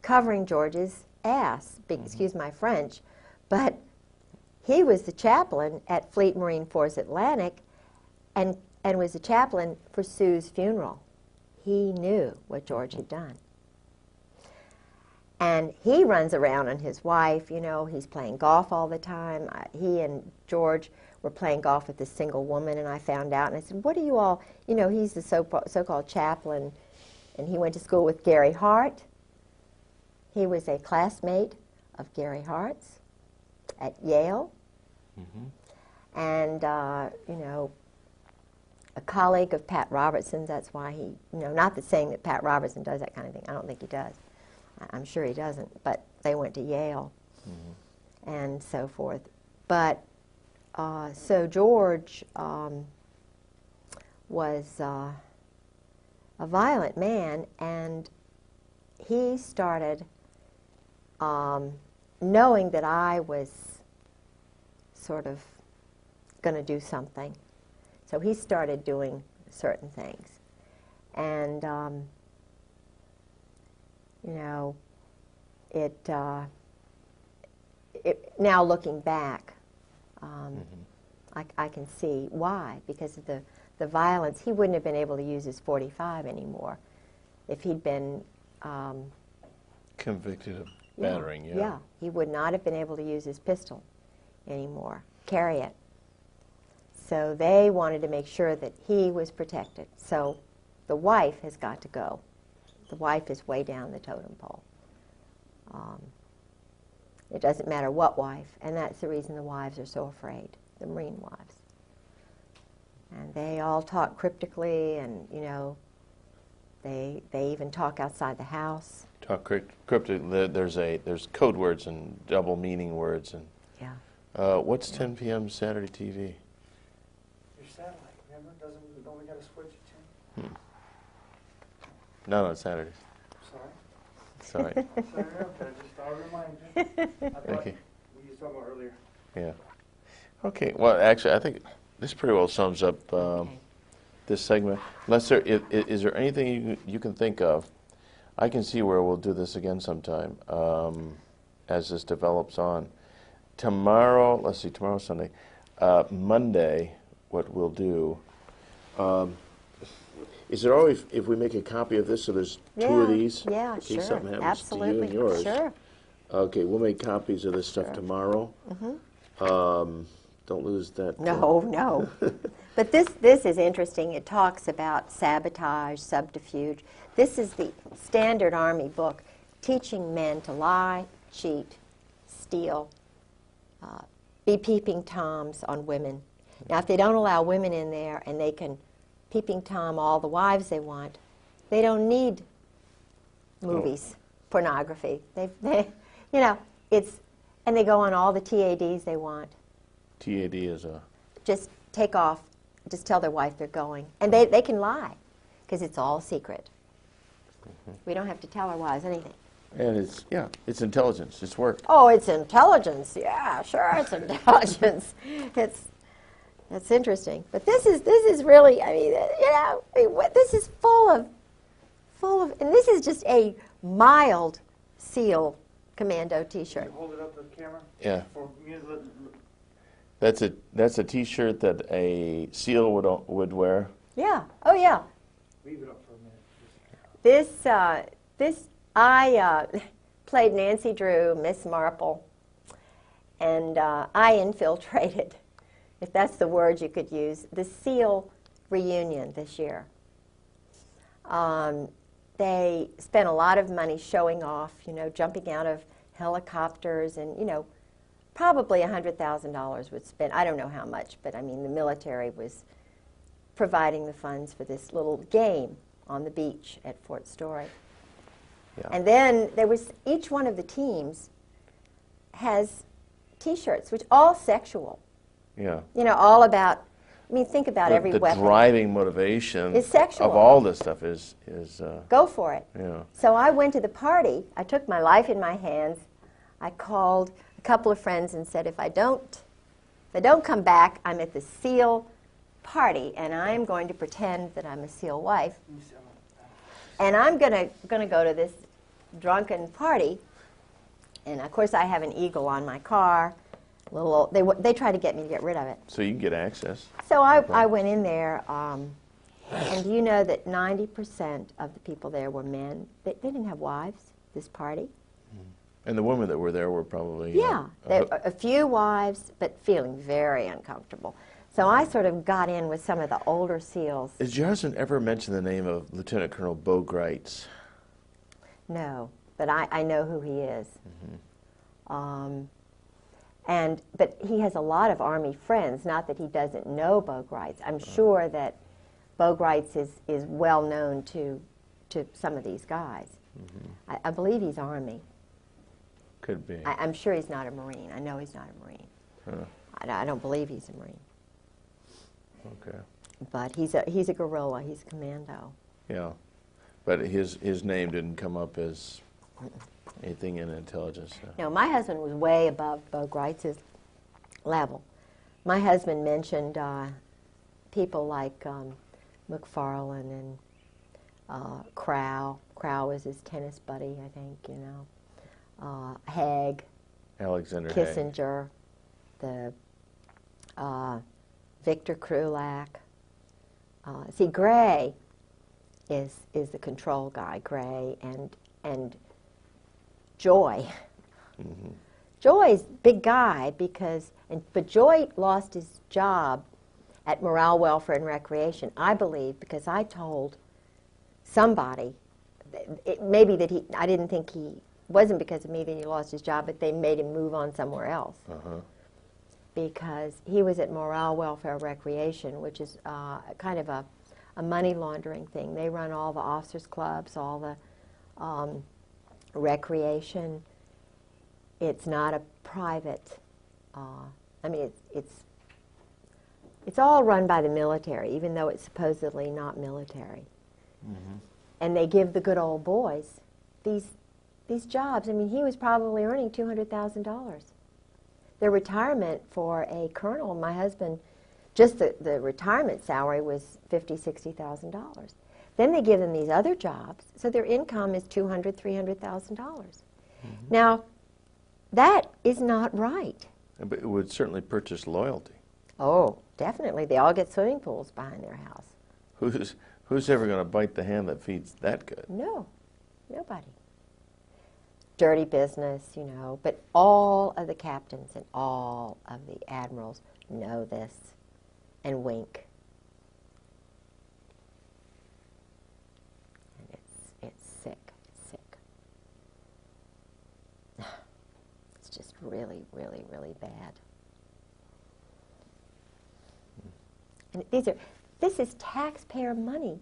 covering George's ass, excuse my French. But he was the chaplain at Fleet Marine Force Atlantic, and was the chaplain for Sue's funeral. He knew what George had done. And he runs around on his wife, you know, he's playing golf all the time. He and George were playing golf with this single woman, and I found out, and I said, what are you all, you know, he's the so-called chaplain, and he went to school with Gary Hart. He was a classmate of Gary Hart's at Yale, and, you know, a colleague of Pat Robertson's. That's why he, you know, not that saying that Pat Robertson does that kind of thing. I don't think he does. I'm sure he doesn't, but they went to Yale and so forth. But so George was a violent man, and he started knowing that I was sort of going to do something. So he started doing certain things. And, you know, now looking back, I can see why. Because of the violence, he wouldn't have been able to use his .45 anymore if he'd been convicted of battering. Yeah, he would not have been able to use his pistol anymore, carry it. So they wanted to make sure that he was protected. So the wife has got to go. The wife is way down the totem pole. It doesn't matter what wife, and that's the reason the wives are so afraid, the Marine wives. And they all talk cryptically, and, you know, they even talk outside the house. Talk cryptically. There's code words and double meaning words. And yeah. What's 10 p.m. Saturday TV? Your satellite, remember? Don't we got to switch it to? No, it's Saturdays. Sorry. Sorry. Sorry, okay, I'll remind you. I thought Okay. we used to talk about earlier. Yeah. Okay. Well, actually, I think this pretty well sums up this segment. Unless is there anything you can think of? I can see where we'll do this again sometime as this develops on. Tomorrow, let's see, tomorrow's Sunday. Monday, what we'll do. Is it always, if we make a copy of this, so there's two of these? Yeah, in sure. case something happens Absolutely. to you and yours. Sure. Okay, we'll make copies of this stuff tomorrow. Don't lose that. No, no. But this is interesting. It talks about sabotage, subterfuge. This is the standard Army book teaching men to lie, cheat, steal, be peeping toms on women. Now, if they don't allow women in there and they can peeping tom all the wives they want, they don't need movies, pornography. They, you know, and they go on all the TADs they want. TAD is a... Just take off, just tell their wife they're going. And they can lie, because it's all secret. We don't have to tell our wives anything. And it's intelligence, it's work. Oh, it's intelligence. Yeah, sure, it's intelligence. That's interesting. But this is really, I mean, you know, this is full of, and this is just a mild SEAL commando T-shirt. Can you hold it up to the camera? Yeah. For me, That's a T-shirt that a SEAL would wear. Yeah. Oh, yeah. leave it up for a minute. I played Nancy Drew, Miss Marple, and I infiltrated, if that's the word you could use, the SEAL reunion this year. They spent a lot of money showing off, you know, jumping out of helicopters, and, you know, probably $100,000 was spent. I don't know how much, but I mean, the military was providing the funds for this little game on the beach at Fort Story. Yeah. And then there was, each one of the teams has T-shirts, which all sexual. Yeah. You know, all about, I mean, think about every weapon. The driving motivation is sexual. of all this stuff is go for it. Yeah. So I went to the party. I took my life in my hands. I called a couple of friends and said, if I don't come back, I'm at the SEAL party, and I'm going to pretend that I'm a SEAL wife. And I'm going to go to this drunken party. And of course, I have an Eagle on my car. They tried to get me to get rid of it. So you can get access. So I went in there, and you know that 90% of the people there were men. They didn't have wives, this party. And the women that were there were probably... Yeah, a few wives, but feeling very uncomfortable. So I sort of got in with some of the older SEALs. Did your husband ever mention the name of Lieutenant Colonel Bo Griggs? No, but I know who he is. Mm-hmm. But he has a lot of Army friends, not that he doesn't know Bo Griggs. I'm sure that Bo Griggs is well known to some of these guys. Mm-hmm. I believe he's Army. Could be. I'm sure he's not a Marine. I know he's not a Marine. Huh. I don't believe he's a Marine. Okay. But he's a guerrilla. He's a commando. Yeah. But his name didn't come up as anything in intelligence. No, my husband was way above Bo Griggs' level. My husband mentioned people like McFarlane and Crow. Crow was his tennis buddy, I think, you know. Haig. Alexander Haig. Kissinger. The Victor Krulak. See, Gray is the control guy. Gray and Joy. Mm-hmm. Joy's big guy but Joy lost his job at Morale, Welfare, and Recreation, I believe, because I told somebody, maybe that I didn't think wasn't because of me that he lost his job, but they made him move on somewhere else. Uh-huh. Because he was at Morale, Welfare, Recreation, which is kind of a money laundering thing. They run all the officers' clubs, all the recreation. It's not a private. I mean, it's all run by the military, even though it's supposedly not military. Mm-hmm. And they give the good old boys these jobs. I mean, he was probably earning $200,000. Their retirement for a colonel, my husband, just the retirement salary was $50,000, $60,000. Then they give them these other jobs, so their income is $200,000, $300,000. Mm-hmm. Now, that is not right. But it would certainly purchase loyalty. Oh, definitely. They all get swimming pools behind their house. Who's ever going to bite the hand that feeds that good? No, nobody. Dirty business, you know, but all of the captains and all of the admirals know this and wink. And it's sick, It's just really, really, really bad. And this is taxpayer money.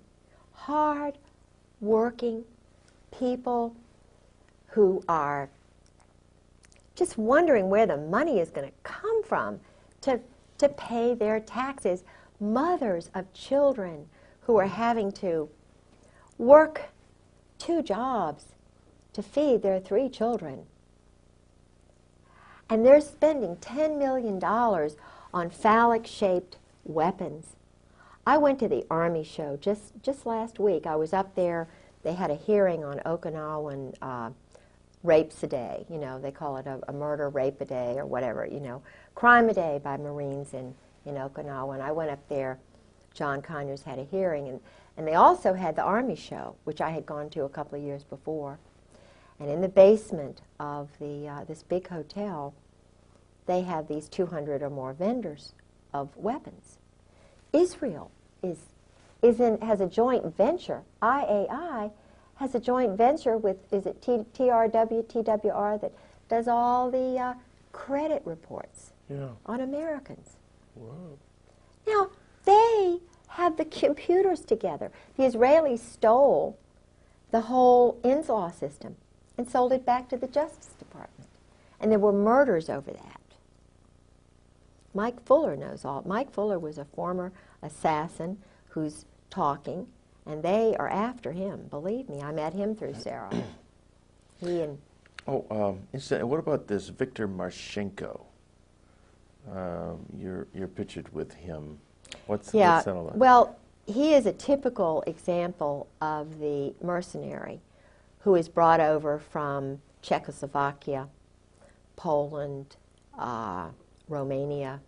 Hard working people who are just wondering where the money is going to come from to pay their taxes. Mothers of children who are having to work 2 jobs to feed their 3 children. And they're spending $10 million on phallic-shaped weapons. I went to the Army show just last week. I was up there. They had a hearing on Okinawan rapes a day. You know, they call it a murder rape a day or whatever, you know. Crime a day by Marines in Okinawa. And I went up there. John Conyers had a hearing. And they also had the Army show, which I had gone to a couple of years before. And in the basement of this big hotel, they have these 200 or more vendors of weapons. Israel has a joint venture. IAI has a joint venture with, is it TWR, that does all the credit reports on Americans. Whoa. Now, they have the computers together. The Israelis stole the whole INS-law system and sold it back to the Justice Department. And there were murders over that. Mike Fuller knows all. Mike Fuller was a former assassin who's talking, and they are after him. Believe me, I met him through Sarah. He and... what about this Victor Marchenko? You're pictured with him. What's that all about? Well, he is a typical example of the mercenary who is brought over from Czechoslovakia, Poland, Romania,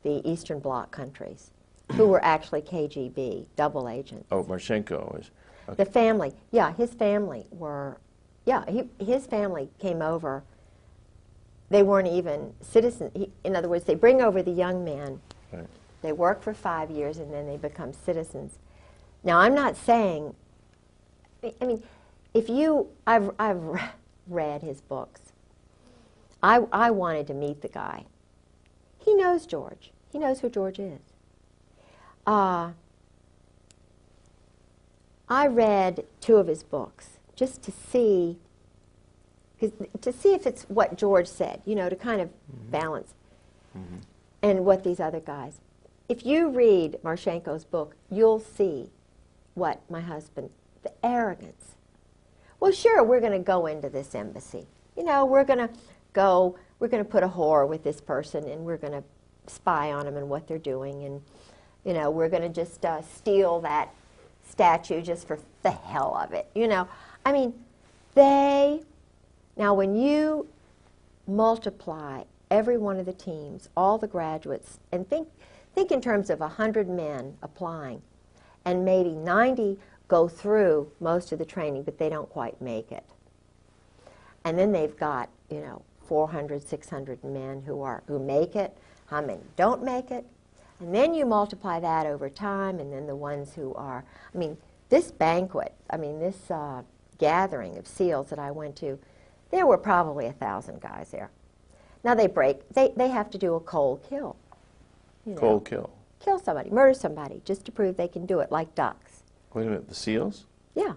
the Eastern Bloc countries, who were actually KGB, double agents. Oh, Marchenko is... Okay. The family, his family were Yeah, his family came over. They weren't even citizens. In other words, they bring over the young men. Right. They work for 5 years, and then they become citizens. Now, I'm not saying, I mean, I've read his books. I wanted to meet the guy. He knows George. He knows who George is. I read 2 of his books just to see if it's what George said, to kind of balance, and what these other guys. If you read Marchenko's book, you'll see what my husband, the arrogance. Well, sure, we're going to go into this embassy. We're going to put a whore with this person, and we're going to spy on them and what they're doing, and, we're going to just steal that statue just for the hell of it. I mean, now when you multiply every one of the teams, all the graduates, and think in terms of 100 men applying, and maybe 90 go through most of the training, but they don't quite make it. And then they've got, 400, 600 men who make it, how many don't make it, and then you multiply that over time, and then the ones who are, this banquet, this gathering of SEALs that I went to, there were probably 1,000 guys there. Now they have to do a cold kill. Cold kill? Kill somebody, murder somebody, just to prove they can do it, like ducks. Wait a minute, the SEALs? Yeah,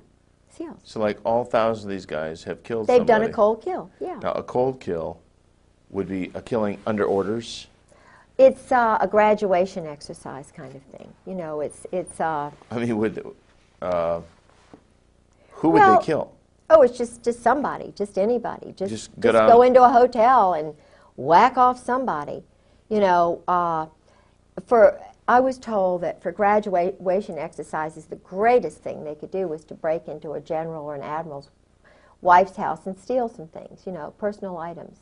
SEALs. So like all 1,000 of these guys have killed They've somebody. done a cold kill, yeah. Now a cold kill would be a killing under orders? It's a graduation exercise kind of thing. Who would they kill? Oh, it's just somebody, just anybody. Just go into a hotel and whack off somebody. I was told that for graduation exercises, the greatest thing they could do was to break into a general or an admiral's wife's house and steal some things, personal items.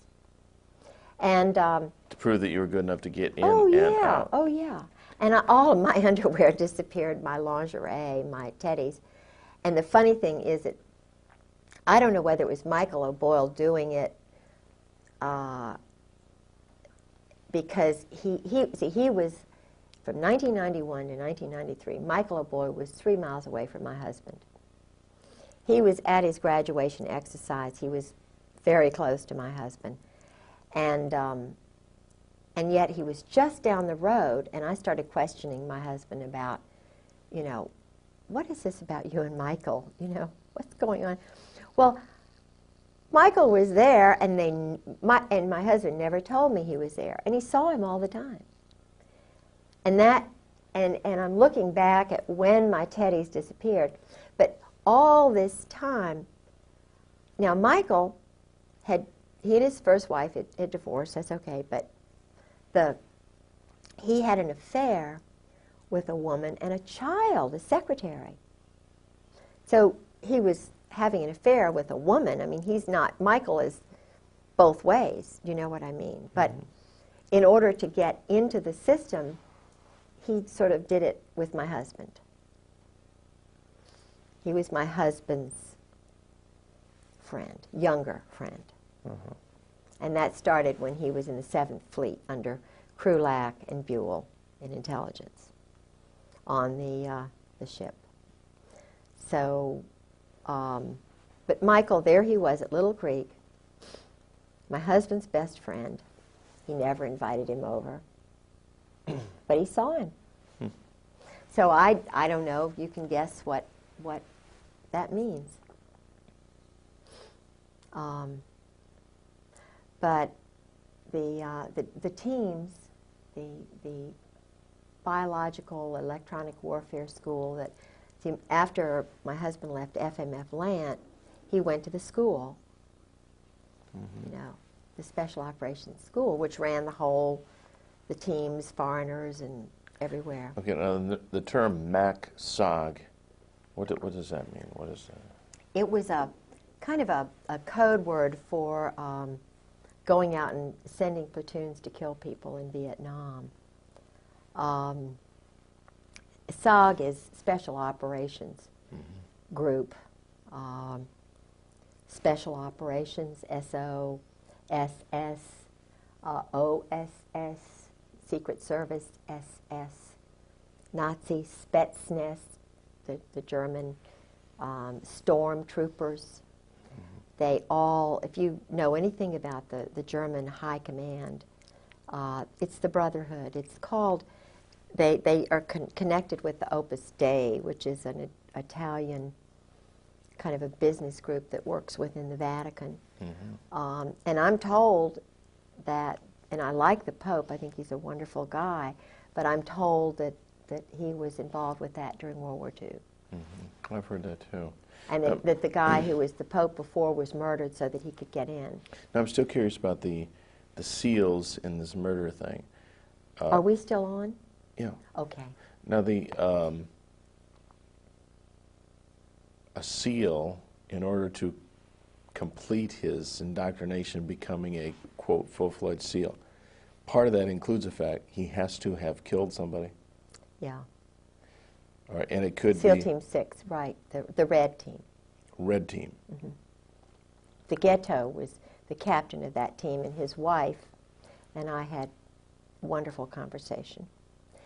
And to prove that you were good enough to get in and out. Oh, yeah. And all of my underwear disappeared, my lingerie, my teddies. And the funny thing is that I don't know whether it was Michael O'Boyle doing it because he was, from 1991 to 1993, Michael O'Boyle was 3 miles away from my husband. He was at his graduation exercise. He was very close to my husband. And yet he was just down the road, and I started questioning my husband about, what is this about you and Michael? What's going on? Well, Michael was there, and my husband never told me he was there, and he saw him all the time. And I'm looking back at when my teddies disappeared, but all this time, now Michael he and his first wife had divorced, that's okay, but he had an affair with a woman and a child, a secretary. So he was having an affair with a woman. Michael is both ways, you know what I mean? But in order to get into the system, he sort of did it with my husband. He was my husband's friend, younger friend. And that started when he was in the 7th Fleet under Krulak and Buell in intelligence on the ship. So, but Michael, there he was at Little Creek, my husband's best friend. He never invited him over, but he saw him. So I don't know if you can guess what that means. But the teams, the biological electronic warfare school that, after my husband left FMF Lant, he went to the school, the Special Operations School, which ran the teams, foreigners, and everywhere. Okay, now the term MAC-SOG, what does that mean? What is that? It was a kind of a code word for going out and sending platoons to kill people in Vietnam. SOG is Special Operations Group. Special Operations, SOSS, OSS, Secret Service, SS, Nazi Spetsnaz, the German stormtroopers. They all, if you know anything about the German High Command, it's the Brotherhood. It's called, they are connected with the Opus Dei, which is an Italian kind of a business group that works within the Vatican. And I'm told that, and I like the Pope, I think he's a wonderful guy, but I'm told that he was involved with that during World War II. I've heard that too. And that the guy who was the Pope before was murdered so that he could get in. Now, I'm still curious about the SEALs in this murder thing. Are we still on? Yeah. Okay. Now, a SEAL, in order to complete his indoctrination, becoming a, quote, full-fledged SEAL, part of that includes the fact he has to have killed somebody. Yeah. All right, and it could SEAL be Team 6, right, the red team. Red team. The Ghetto was the captain of that team, and his wife and I had wonderful conversation.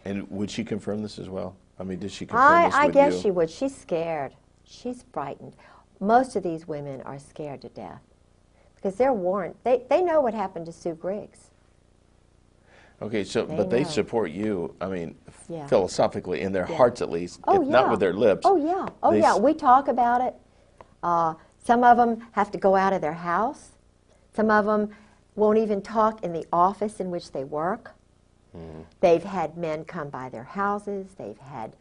And would she confirm this as well? I mean, did she confirm this with you? I guess she would. She's scared. She's frightened. Most of these women are scared to death because they're warned. They know what happened to Sue Griggs. Okay, so They but they know. support you, I mean, Yeah. philosophically, in their Yeah. hearts at least, Oh, if not yeah. with their lips. Oh, yeah. Oh, they yeah. s- We talk about it. Some of them have to go out of their house. Some of them won't even talk in the office in which they work. They've had men come by their houses. They've had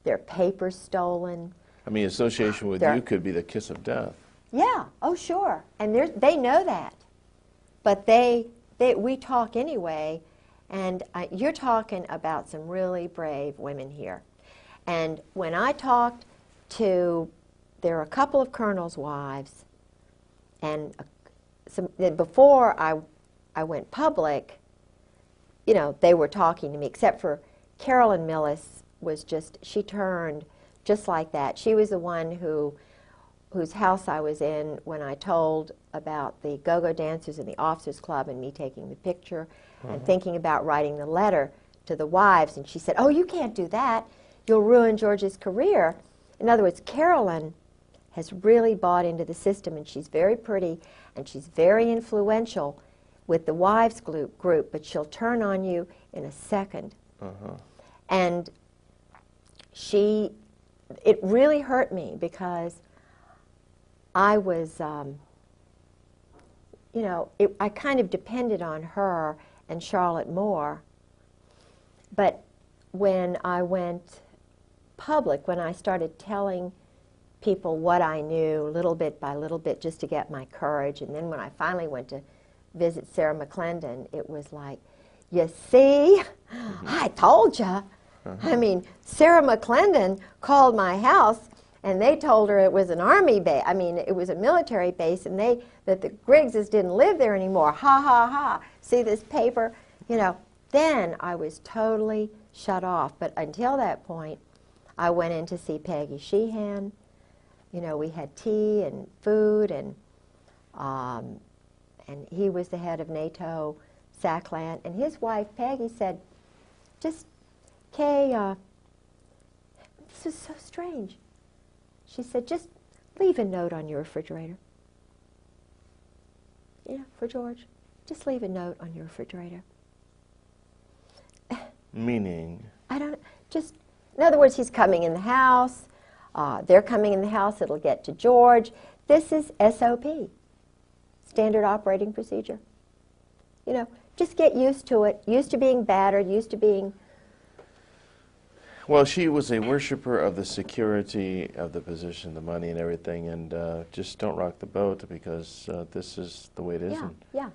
their papers stolen. I mean, association with They're- you could be the kiss of death. Yeah. Oh, sure. And they know that. But we talk anyway. And you're talking about some really brave women here. And when I talked to, there are a couple of colonels' wives, and before I went public, you know, they were talking to me, except for Carolyn Millis she turned just like that. She was the one whose house I was in when I told about the go-go dancers in the officers club and me taking the picture and thinking about writing the letter to the wives. And she said, "Oh, you can't do that. You'll ruin George's career." In other words, Carolyn has really bought into the system, and she's very pretty and she's very influential with the wives group, but she'll turn on you in a second. And it really hurt me because I was, you know, I kind of depended on her and Charlotte Moore. But when I went public, when I started telling people what I knew little bit by little bit just to get my courage, and then when I finally went to visit Sarah McClendon, it was like, you see, I told you. I mean, Sarah McClendon called my house and they told her it was an army base. I mean, it was a military base, and that the Griggses didn't live there anymore. Ha, ha, ha. See this paper? You know, then I was totally shut off. But until that point, I went in to see Peggy Sheehan. You know, we had tea and food, and he was the head of NATO SACLAN. And his wife, Peggy, said, Kay, this is so strange. She said, just leave a note on your refrigerator. Yeah, for George. Just leave a note on your refrigerator. Meaning? In other words, he's coming in the house. They're coming in the house. It'll get to George. This is SOP, standard operating procedure. You know, just get used to it, used to being battered, used to being... Well, she was a worshiper of the security of the position, the money and everything, and just don't rock the boat because this is the way it is. Yeah.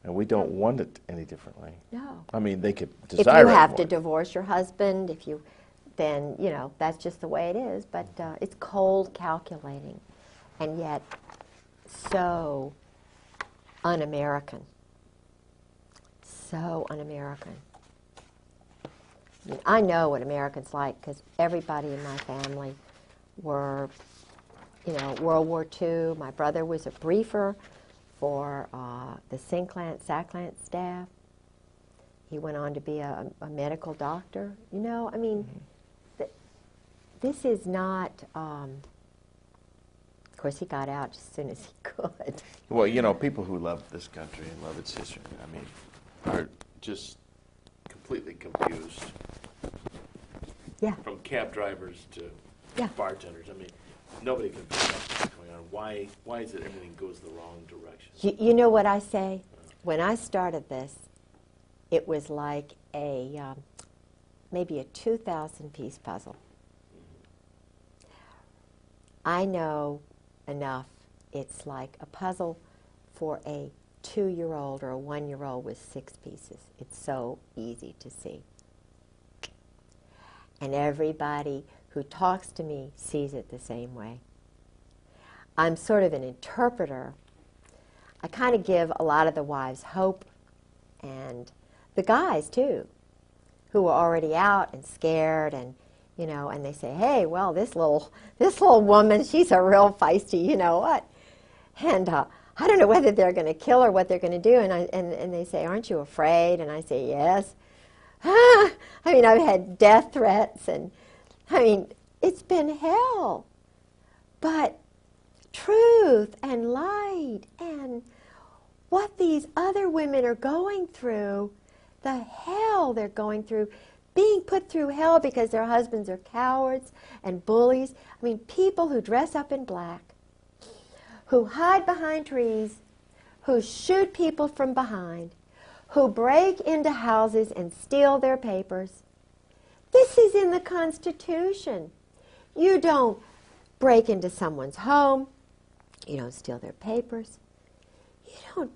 And we don't want it any differently. No. I mean, they could If desire you it have more. to divorce your husband, then, you know, that's just the way it is. But it's cold calculating, and yet so un-American. So un-American. I mean, I know what Americans like because everybody in my family were you know, World War II. My brother was a briefer for the SACLANT staff. He went on to be a medical doctor. You know, I mean, this is not, of course, he got out as soon as he could. Well, you know, people who love this country and love its history, I mean, are just completely confused. Yeah. From cab drivers to Yeah. bartenders. I mean, nobody can figure out what's going on. Why is it everything goes the wrong direction? You know what I say? When I started this, it was like a maybe a 2,000-piece puzzle. I know enough. It's like a puzzle for a 2-year-old or a 1-year-old with 6 pieces. It's so easy to see. And everybody who talks to me sees it the same way. I'm sort of an interpreter. I kind of give a lot of the wives hope, and the guys too, who are already out and scared, and you know, and they say, "Hey, well, this little woman, she's a real feisty, you know what?" And I don't know whether they're going to kill her, what they're going to do, and they say, "Aren't you afraid?" And I say, "Yes." I mean, I've had death threats, and I mean, it's been hell. But truth and light and what these other women are going through, the hell they're going through, being put through hell because their husbands are cowards and bullies. I mean, people who dress up in black, who hide behind trees, who shoot people from behind, who break into houses and steal their papers. This is in the Constitution. You don't break into someone's home. You don't steal their papers. You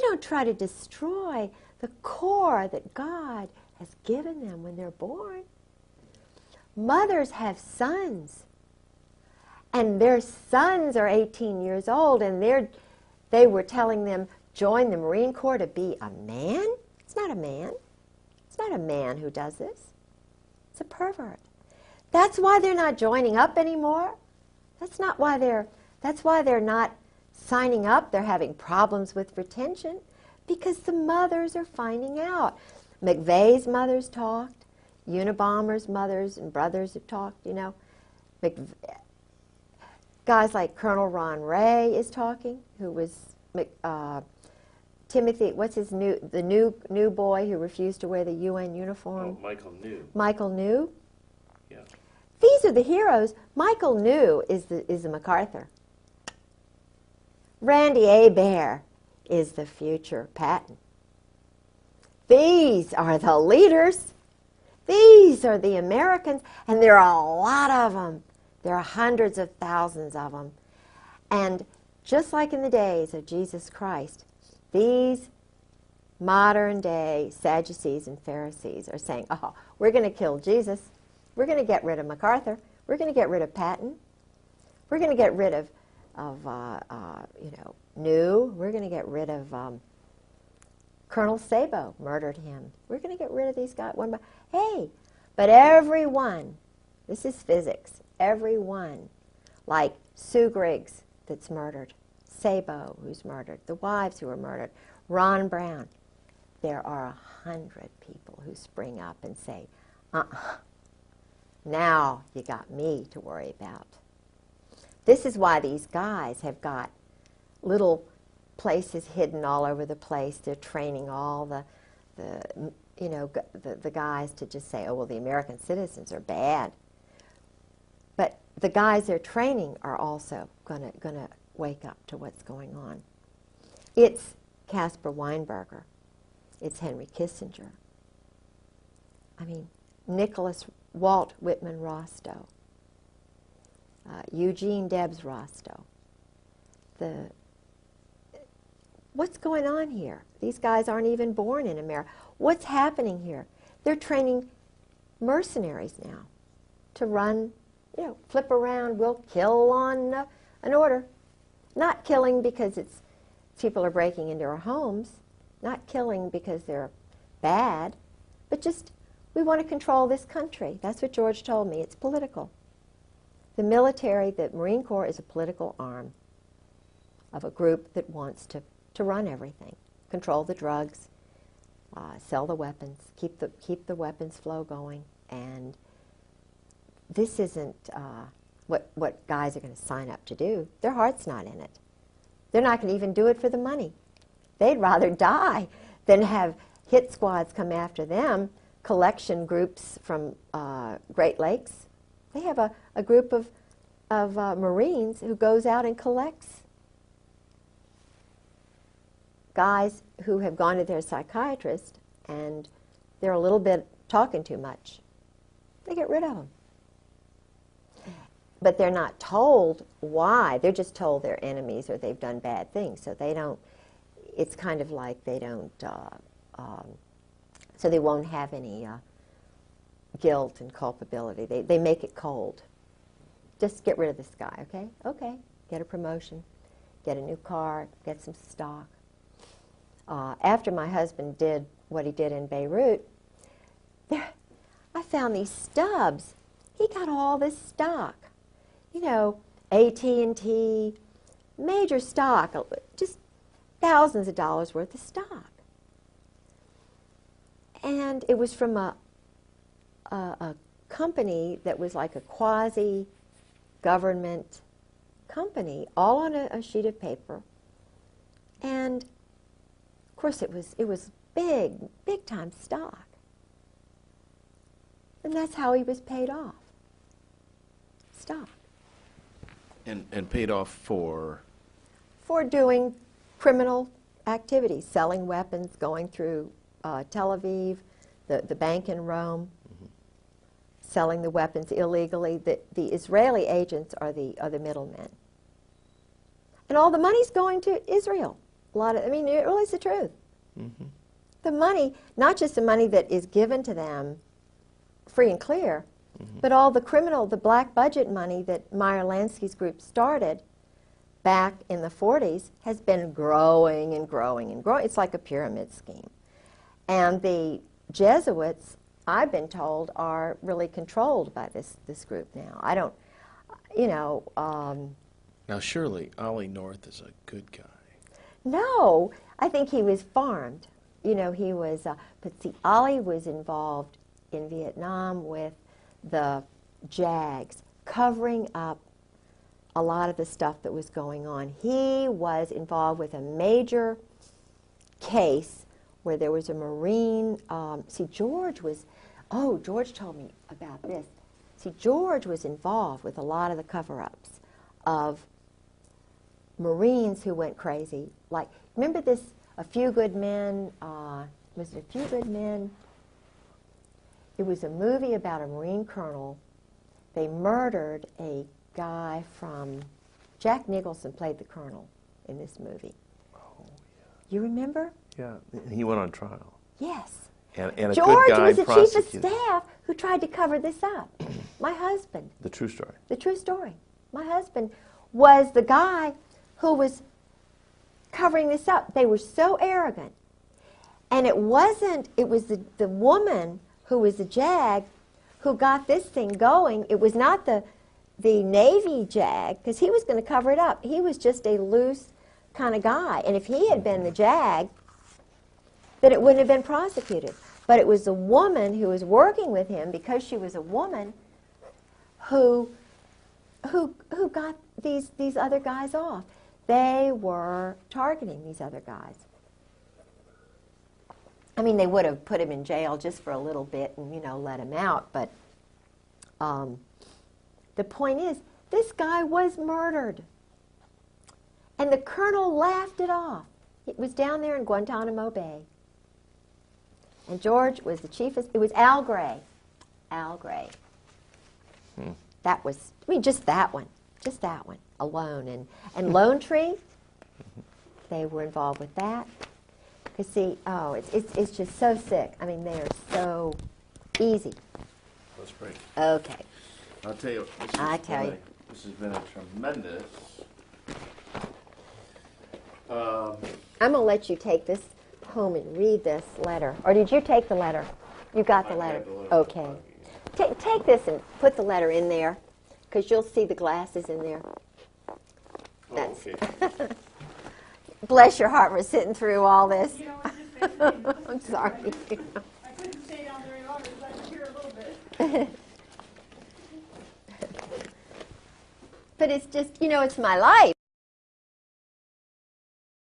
don't try to destroy the core that God has given them when they're born. Mothers have sons, and their sons are 18 years old, and they were telling them, join the Marine Corps to be a man? It's not a man. It's not a man who does this. It's a pervert. That's why they're not joining up anymore. That's why they're not signing up. They're having problems with retention because the mothers are finding out. McVeigh's mothers talked. Unabomber's mothers and brothers have talked, you know. Guys like Colonel Ron Ray is talking, who was Timothy, what's his the new boy who refused to wear the UN uniform? Oh, Michael New. Michael New? Yeah. These are the heroes. Michael New is the MacArthur. Randy Hebert is the future Patton. These are the leaders. These are the Americans, and there are a lot of them. There are hundreds of thousands of them. And just like in the days of Jesus Christ, these modern-day Sadducees and Pharisees are saying, oh, we're going to kill Jesus. We're going to get rid of MacArthur. We're going to get rid of Patton. We're going to get rid of New. We're going to get rid of Colonel Sabo, murdered him. We're going to get rid of these guys one by hey, but everyone, this is physics, everyone, like Sue Griggs that's murdered, Sabo who's murdered, the wives who were murdered, Ron Brown, there are 100 people who spring up and say, now you got me to worry about. This is why these guys have got little places hidden all over the place. They're training all the guys to just say, oh, well, the American citizens are bad. But the guys they're training are also gonna wake up to what's going on. It's Caspar Weinberger. It's Henry Kissinger. I mean, Walt Whitman Rostow. Eugene Debs Rostow. What's going on here? These guys aren't even born in America. What's happening here? They're training mercenaries now to run, flip around, we'll kill on an order. Not killing because people are breaking into our homes, not killing because they're bad, but just we want to control this country. That's what George told me. It's political. The military, the Marine Corps is a political arm of a group that wants to run everything, control the drugs, sell the weapons, keep the weapons flow going, and this isn't what guys are going to sign up to do. Their heart's not in it. They're not going to even do it for the money. They'd rather die than have hit squads come after them, collection groups from Great Lakes. They have a group of Marines who goes out and collects guys who have gone to their psychiatrist and they're a little bit talking too much. They get rid of them. But they're not told why. They're just told they're enemies or they've done bad things. So they don't, it's kind of like they don't, so they won't have any guilt and culpability. They make it cold. Just get rid of this guy, okay? Okay, get a promotion, get a new car, get some stock. After my husband did what he did in Beirut, I found these stubs. He got all this stock. You know, AT&T, major stock, just thousands of dollars worth of stock. And it was from a company that was like a quasi-government company, all on a sheet of paper. And of course it was big time stock. And that's how he was paid off. Stock. And paid off for? For doing criminal activities, selling weapons, going through Tel Aviv, the bank in Rome, selling the weapons illegally. The Israeli agents are the middlemen. And all the money's going to Israel. It really is the truth. Mm-hmm. The money, not just the money that is given to them free and clear, but all the the black budget money that Meyer Lansky's group started back in the 40s has been growing and growing and growing. It's like a pyramid scheme. And the Jesuits, I've been told, are really controlled by this group now. I don't, Now surely Ollie North is a good guy. No, I think he was farmed. He was, but see, Ollie was involved in Vietnam with the JAGs, covering up a lot of the stuff that was going on. He was involved with a major case where there was a Marine, George told me about this. See, George was involved with a lot of the cover-ups of Marines who went crazy. Like, remember this, A Few Good Men, was it A Few Good Men? It was a movie about a Marine colonel. They murdered a guy from, Jack Nicholson played the colonel in this movie. Oh, yeah. You remember? Yeah, and he went on trial. Yes. And a George good guy was the chief of prosecuted. staff who tried to cover this up. My husband. The true story. The true story. My husband was the guy who was covering this up. They were so arrogant. And it was the woman who was the JAG who got this thing going. It was not the Navy JAG, because he was going to cover it up. He was just a loose kind of guy. And if he had been the JAG, then it wouldn't have been prosecuted. But it was the woman who was working with him, because she was a woman, who got these other guys off. They were targeting these other guys. I mean, they would have put him in jail just for a little bit and, let him out. But the point is, this guy was murdered. And the colonel laughed it off. It was down there in Guantanamo Bay. And George was the chief of, it was Al Gray. Al Gray. That was, just that one alone. And Lone Tree, they were involved with that. Because see, it's just so sick. I mean, they are so easy. Let's break. Okay. I'll tell you, this has been a tremendous. I'm going to let you take this home and read this letter. Or did you take the letter? You got the letter. Had the letter. Okay. Take this and put the letter in there. because you'll see the glasses in there. Oh, okay. Bless your heart for sitting through all this. You know, it's just basically, I'm sorry. I couldn't stay down there any longer because I could hear a little bit. But it's just, you know, it's my life.